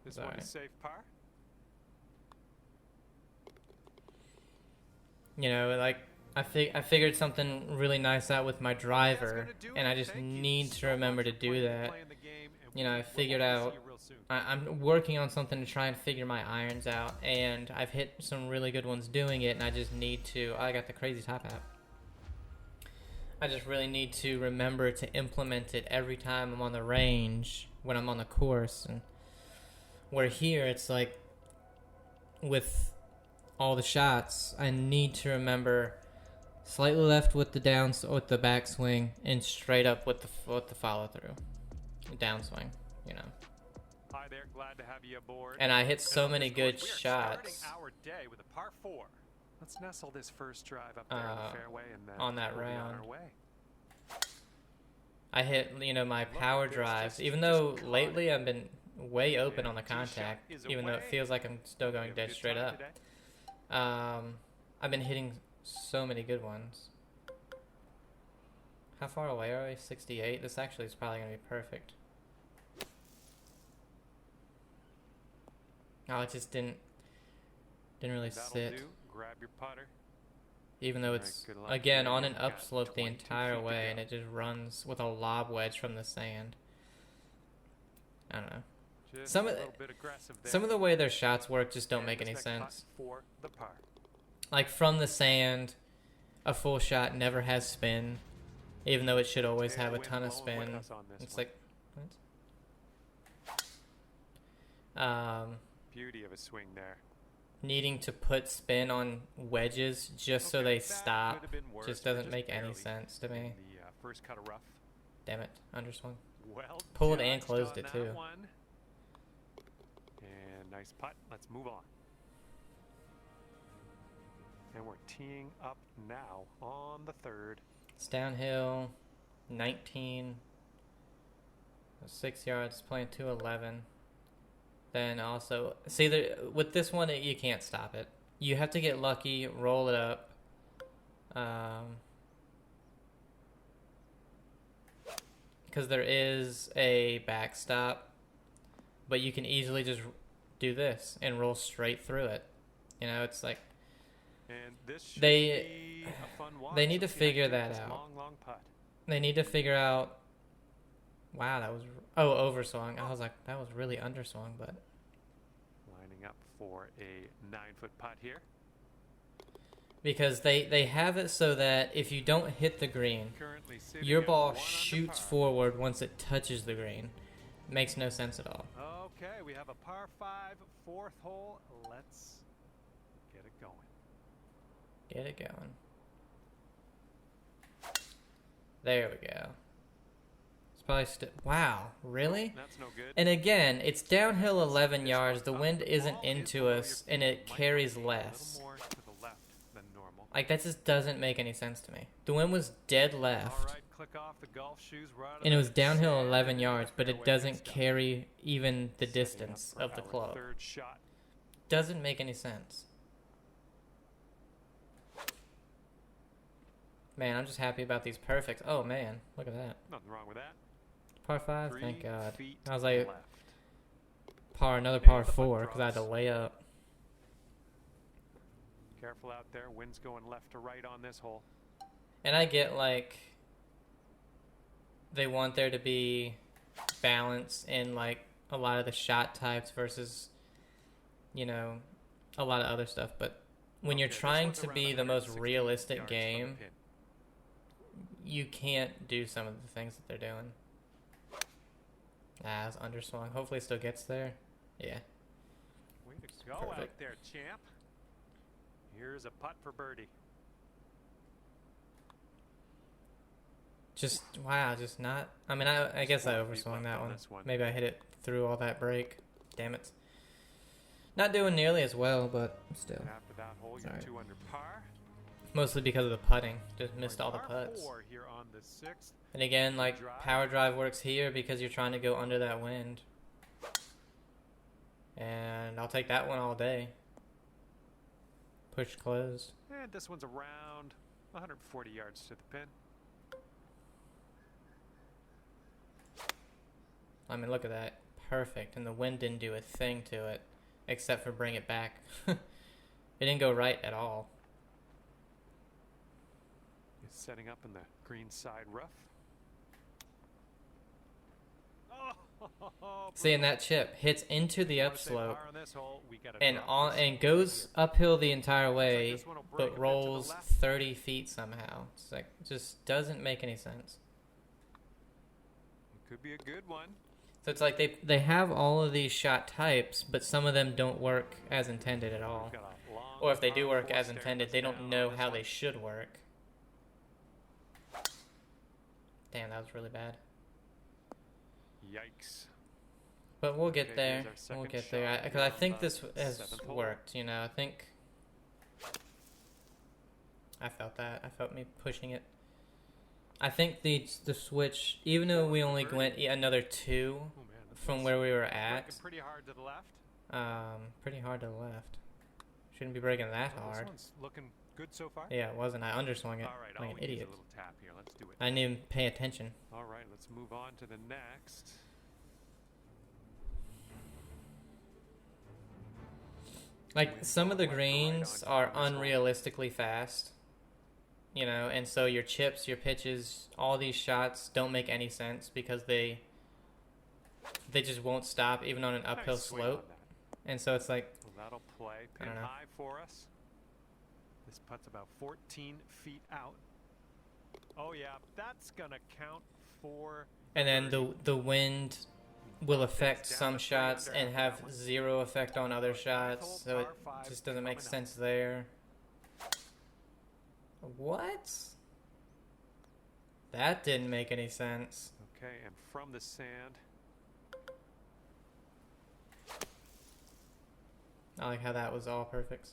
This it's one alright. is safe par. Like I figured something really nice out with my driver, That's gonna do and it. I just Thank you need to so remember much to for do playing- that. playing the game, and I we'll figured hopefully out. see you real soon. I'm working on something to try and figure my irons out, and I've hit some really good ones doing it, and I just need to. I got the crazy top app. I just really need to remember to implement it every time I'm on the range when I'm on the course, and where here it's like with all the shots, I need to remember slightly left with the backswing and straight up with the follow through, downswing, Hi there, glad to have you aboard. And I hit And so on many this good course, we are shots starting our day with a par 4. Let's nestle this first drive up there in the fairway and on that we'll be on round. our way. I hit, my Look power at this, drives, just- even just though caught lately it. I've been way open And on the tee shot contact, is even though it away. feels like I'm still You going have a dead good straight time up. today? I've been hitting so many good ones. How far away are we? 68? This actually is probably going to be perfect. Oh, it just didn't really That'll sit. do. Grab your putter. Even though Alright, it's, good luck again, there. on an You've got upslope the 22 entire feet to way, go. and it just runs with a lob wedge from the sand. I don't know. Just Some a of little bit aggressive there. Some of the way their shots work just don't And make any Respec putt sense. for the par. Like from the sand, a full shot never has spin. even though it should always have a Tailwind ton of blowing with spin. us on this It's one. like, what? Beauty of a swing there. Needing to put spin on wedges just so Okay, they that stop could have been worse, just but doesn't make any barely sense to me. in the first cut of rough. Damn it, underswung. Well Pulled and judged closed on it that too. one. And nice putt. Let's move on. And we're teeing up now on the third. It's downhill, 19, 6 yards, playing 211. Then also, see, with this one, you can't stop it. You have to get lucky, roll it up. Because there is a backstop, but you can easily just do this and roll straight through it. You know, it's like And this should They- be a fun watch. they need to Let's see how you figure do that this out. long putt. they need to figure out. Wow, that was overswung. I was like, that was really underswung, but Lining up for a 9-foot putt here. because they have it so that if you don't hit the green, Currently sitting your at ball 1 under shoots par. forward once it touches the green. Makes no sense at all. Okay, we have a par 5, 4th hole. Let's get it going. Get it going. There we go. It's probably wow, really? That's no good. And again, it's downhill 11 yards. The wind isn't into us, and it carries less. A little more to the left than normal. Like, that just doesn't make any sense to me. The wind was dead All left, right, click off the golf shoes right out of and it the was downhill sand 11 into yards, but it fairway. doesn't Good stuff. carry even the Setting up distance for of the our club. Third shot. Doesn't make any sense. Man, I'm just happy about these perfects. Oh, man, look at that. Nothing wrong with that. Par 5, 3 thank God. feet I was like, left. another And par the putt 4, because I had to drops. lay up. Careful out there. Wind's going left to right on this hole. And I get, like, they want there to be balance in, like, a lot of the shot types versus, you know, a lot of other stuff. But when you're Okay, this trying one's to around be the most 160 realistic yards from the game, pin. you can't do some of the things that they're doing. Ah, it's underswung. Hopefully it still gets there. Yeah. Way to go out Perfect. there, champ. Here's a putt for birdie. Just, wow, just not. I mean, I guess I overswung that one. Maybe I hit it through all that break. Damn it. Not doing nearly as well, but still. And after that hole, you're Sorry. 2 under par. Mostly because of the putting. Just missed We're all the par putts. 4 here on the 6th. And again, like, Drive. power drive works here because you're trying to go under that wind. And I'll take that one all day. Push closed. And this one's around 140 yards to the pin. I mean, look at that. Perfect. And the wind didn't do a thing to it. Except for bring it back. It didn't go right at all. It's setting up in the green side rough. Oh, Seeing that chip hits into the Wanna say upslope par on this hole, we gotta and drop this and goes uphill the entire way, this one will break a bit to but the rolls left. 30 feet somehow. It's like, just doesn't make any sense. It could be a good one. So it's like they have all of these shot types, but some of them don't work as intended at all. We've got a long Or if they do par work 4 as staring intended, us they down don't on know this how one. they should work. Damn, that was really bad. Yikes. But we'll get Okay, there. here's our We'll second get there. shot Because here I on think the this has 7th hole. worked, you know. I think I felt that. I felt me pushing it. I think the switch, even though we only went another 2 Oh, man, this from one's where we were breaking at, pretty hard to the left. pretty hard to the left. Shouldn't be breaking that Well, hard. This one's looking good so far. Yeah, it wasn't. I underswung it All right, like I'll an use idiot. a little tap here. Let's do it. I didn't even pay attention. All right, let's move on to the next. Like, some of the Left to right greens on are this hole. unrealistically fast, you know, and so your chips, your pitches, all these shots don't make any sense because they just won't stop even on an uphill Nice swing on slope. that. And so it's like, Well, that'll play I pin don't know. high for us. This putt's about 14 feet out. Oh yeah, that's gonna count for. And then the wind will affect Down some to 3 shots under and after have that one. 0 effect on other shots, hole so it par five just doesn't make coming up. sense there. What? That didn't make any sense. Okay, and from the sand. I like how that was all perfect.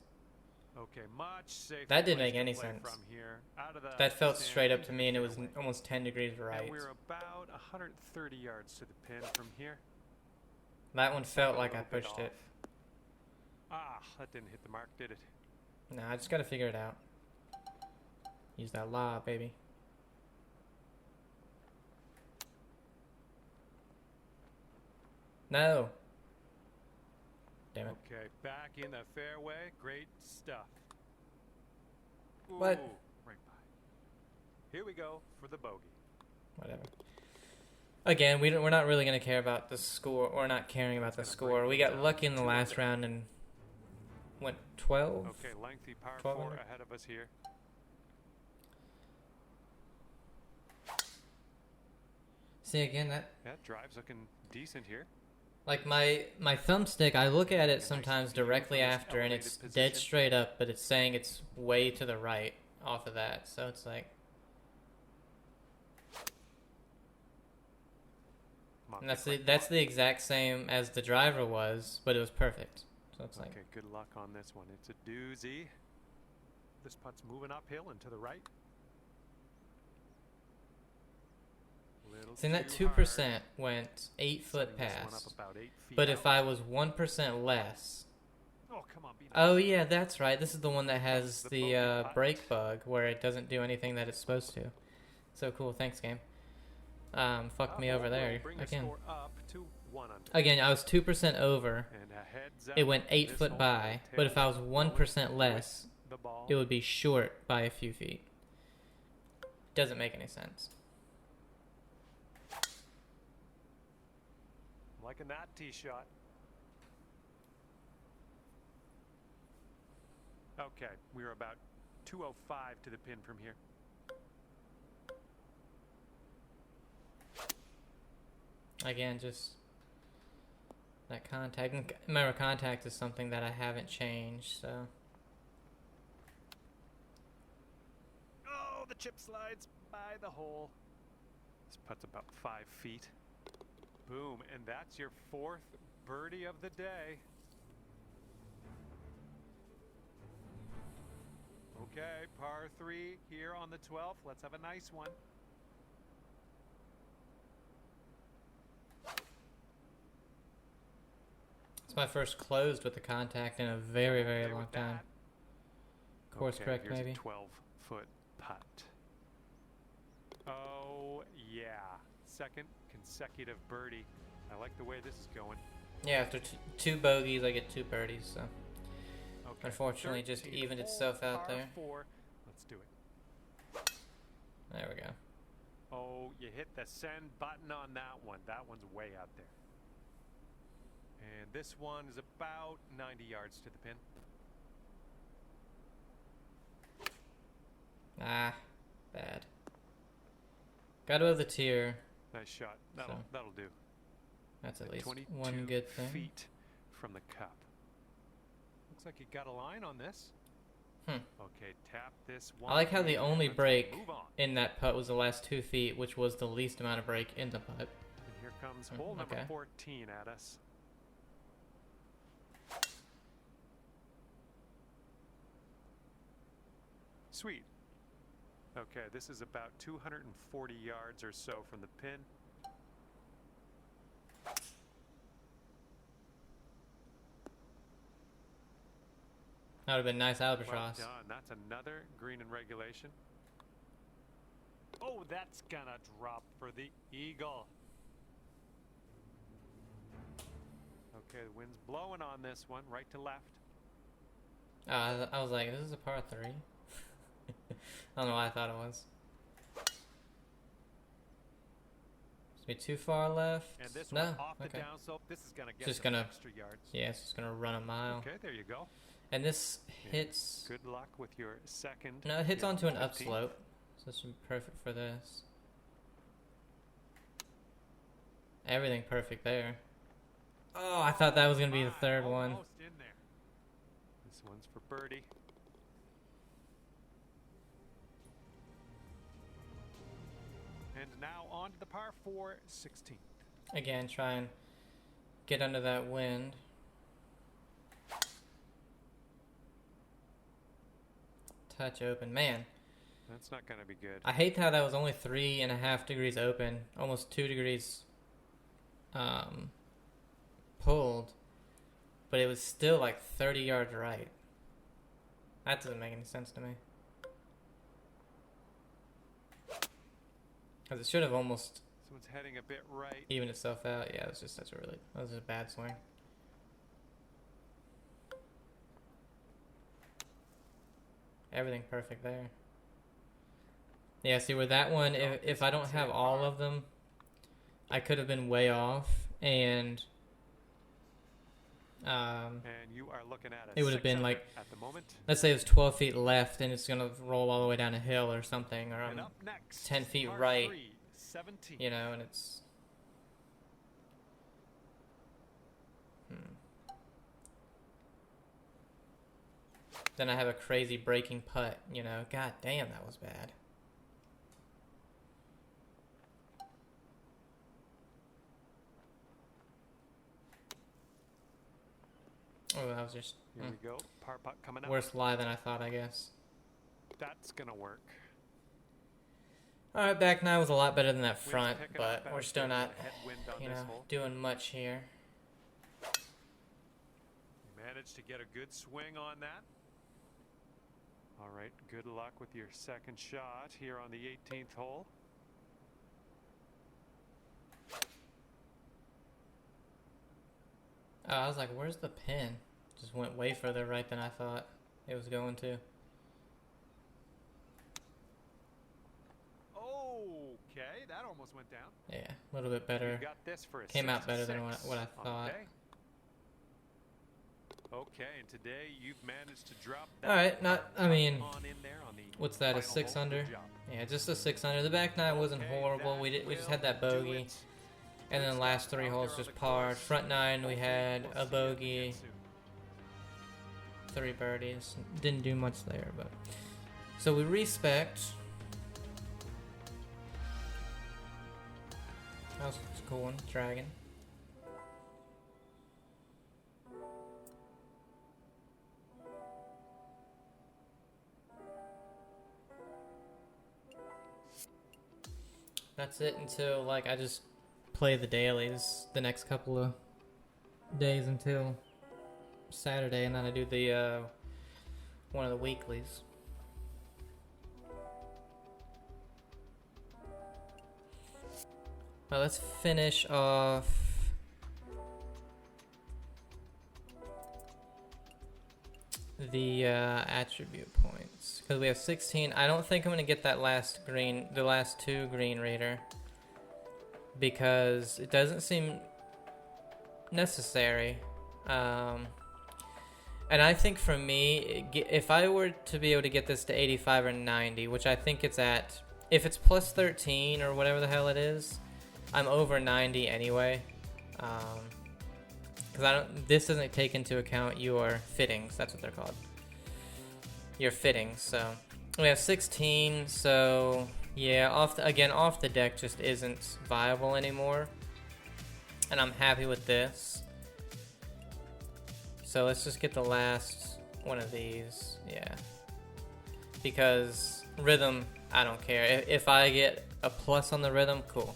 Okay, much safer. That didn't place make to any play sense. From here, out of the That felt sand straight up into to the me, and it was fairway. almost 10 degrees right. And we're about 130 yards to the pin from here. That one felt A like I little bit pushed it. off. Ah, that didn't hit the mark, did it? Nah, I just gotta figure it out. Use that lob, baby. No. Damn it. Okay, back in the fairway. Great stuff. Ooh, What? Right by. Here we go for the bogey. Whatever. Again, we're not really going to care about the score. We're not caring about the score. We got lucky in the last round and went 12. Okay, lengthy par 12 4 under. ahead of us here. See, again, that That drive's looking decent here. like my thumbstick, I look at it sometimes directly after, and it's dead straight up, but it's saying it's way to the right off of that. So it's like, Come on, and that's get the exact same as the driver was, but it was perfect. So it's like, Okay, good luck on this one. It's a doozy. This putt's moving uphill and to the right. Little seeing that too 2% hard. went 8 foot Setting this one past. up about 8 feet But out. if I was 1% less, Oh, come on, be nice. oh yeah, that's right. This is the one that has The the bogey putt. brake bug where it doesn't do anything that it's supposed to. So cool, thanks game. Fucked me That over hole will there bring the again. score up to 1 under. Again, I was 2% over. And a heads up, It went 8 this foot hole by, will but if I was tail 1% with less, the ball. it would be short by a few feet. Doesn't make any sense. Liking that tee shot. Okay, we're about 205 to the pin from here. Again, just that contact. And remember, contact is something that I haven't changed, so. Oh, the chip slides by the hole. This putt's about 5 feet. Boom, and that's your 4th birdie of the day. Okay, par 3 here on the 12th. Let's have a nice one. It's my first closed with the contact in a very, very Okay long with time. that. Course Okay, correct, here's maybe. a 12-foot putt. Oh, yeah. 2nd consecutive birdie. I like the way this is going. Yeah, after two bogeys, I get 2 birdies, so. Okay, Unfortunately, it just 13th evened hole, itself out par there. 4. Let's do it. There we go. Oh, you hit the send button on that one. That one's way out there. And this one is about 90 yards to the pin. Ah, bad. Got to have the tier. Nice shot. That'll do. That's at least 22 one good thing. feet from the cup. Looks like you got a line on this. Hmm. Okay, tap this one. I like how the only Let's break move on. in that putt was the last 2 feet, which was the least amount of break in the putt. And here comes hole number okay. 14 at us. Sweet. Okay, this is about 240 yards or so from the pin. That would have been nice Well albatross. done. That's another green in regulation. Oh, that's gonna drop for the eagle. Okay, the wind's blowing on this one, right to left. I was like, this is a par 3. I don't know why I thought it was. Is it too far left? And this no. one off the Okay. downslope. This is gonna get Just some gonna- extra yards. Yeah, it's just gonna run a mile. Okay, there you go. And this Yeah. hits. Good luck with your second. No, it hits your onto an 15th. upslope. So this should be perfect for this. Everything perfect there. Oh, I thought that was going to be the third one. Almost in there. This one's for birdie. And now on to the par 4 16th. Again, try and get under that wind. Touch open. Man, That's not going to be good. I hate how that was only 3.5 degrees open. Almost 2 degrees pulled. But it was still like 30 yards right. That doesn't make any sense to me. Because it should have almost This one's heading a bit right. evened itself out. Yeah, it was just that was a bad swing. Everything perfect there. Yeah, see where that one, if I don't have all of them, I could have been way off, and you are looking at it would have been like, at the moment. let's say it was 12 feet left, and it's gonna roll all the way down a hill or something, or I'm up next, 10 feet par right, 3, 17. you know, and it's. Then I have a crazy breaking putt, you know. God damn, that was bad. Oh, that was just Here we go. Par putt coming up. worse lie than I thought, I guess. That's gonna work. All right, back nine was a lot better than that Wind's front, picking but up we're as still there's a not, headwind on you this know, hole. doing much here. You managed to get a good swing on that. All right, good luck with your second shot here on the 18th hole. Oh, I was like, where's the pin? Just went way further right than I thought it was going to. Okay, that almost went down. Yeah, a little bit better. You got this for a Came out better than 66 what I on the thought. day. Okay, and today you've managed to drop that. All right, I mean, on in there on the what's that? A final 6 hole. under? Good job. Yeah, just a 6 under. The back nine wasn't Okay, horrible. that We just will had that do bogey, it. and then the last 3 holes just parred. Front nine we had We'll a see you bogey, again soon. 3 birdies. Didn't do much there, but so we respect. That was a cool one, Dragon. That's it until, like, I just play the dailies the next couple of days until Saturday, and then I do the one of the weeklies. Well, let's finish off the attribute points, because we have 16. I don't think I'm gonna get that last green, the last 2 green raider, because it doesn't seem necessary. And I think for me, if I were to be able to get this to 85 or 90, which I think it's at, if it's plus 13 or whatever the hell it is, I'm over 90 anyway. Because this doesn't take into account your fittings. That's what they're called. Your fittings. So we have 16. So yeah, off the deck just isn't viable anymore, and I'm happy with this. So let's just get the last one of these. Yeah, because rhythm, I don't care. If I get a plus on the rhythm, cool.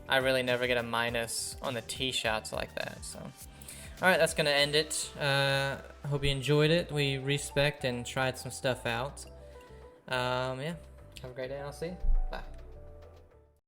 I really never get a minus on the tee shots like that. So, all right, that's gonna end it. Hope you enjoyed it. We respect and tried some stuff out. Yeah, have a great day, and I'll see you. Bye.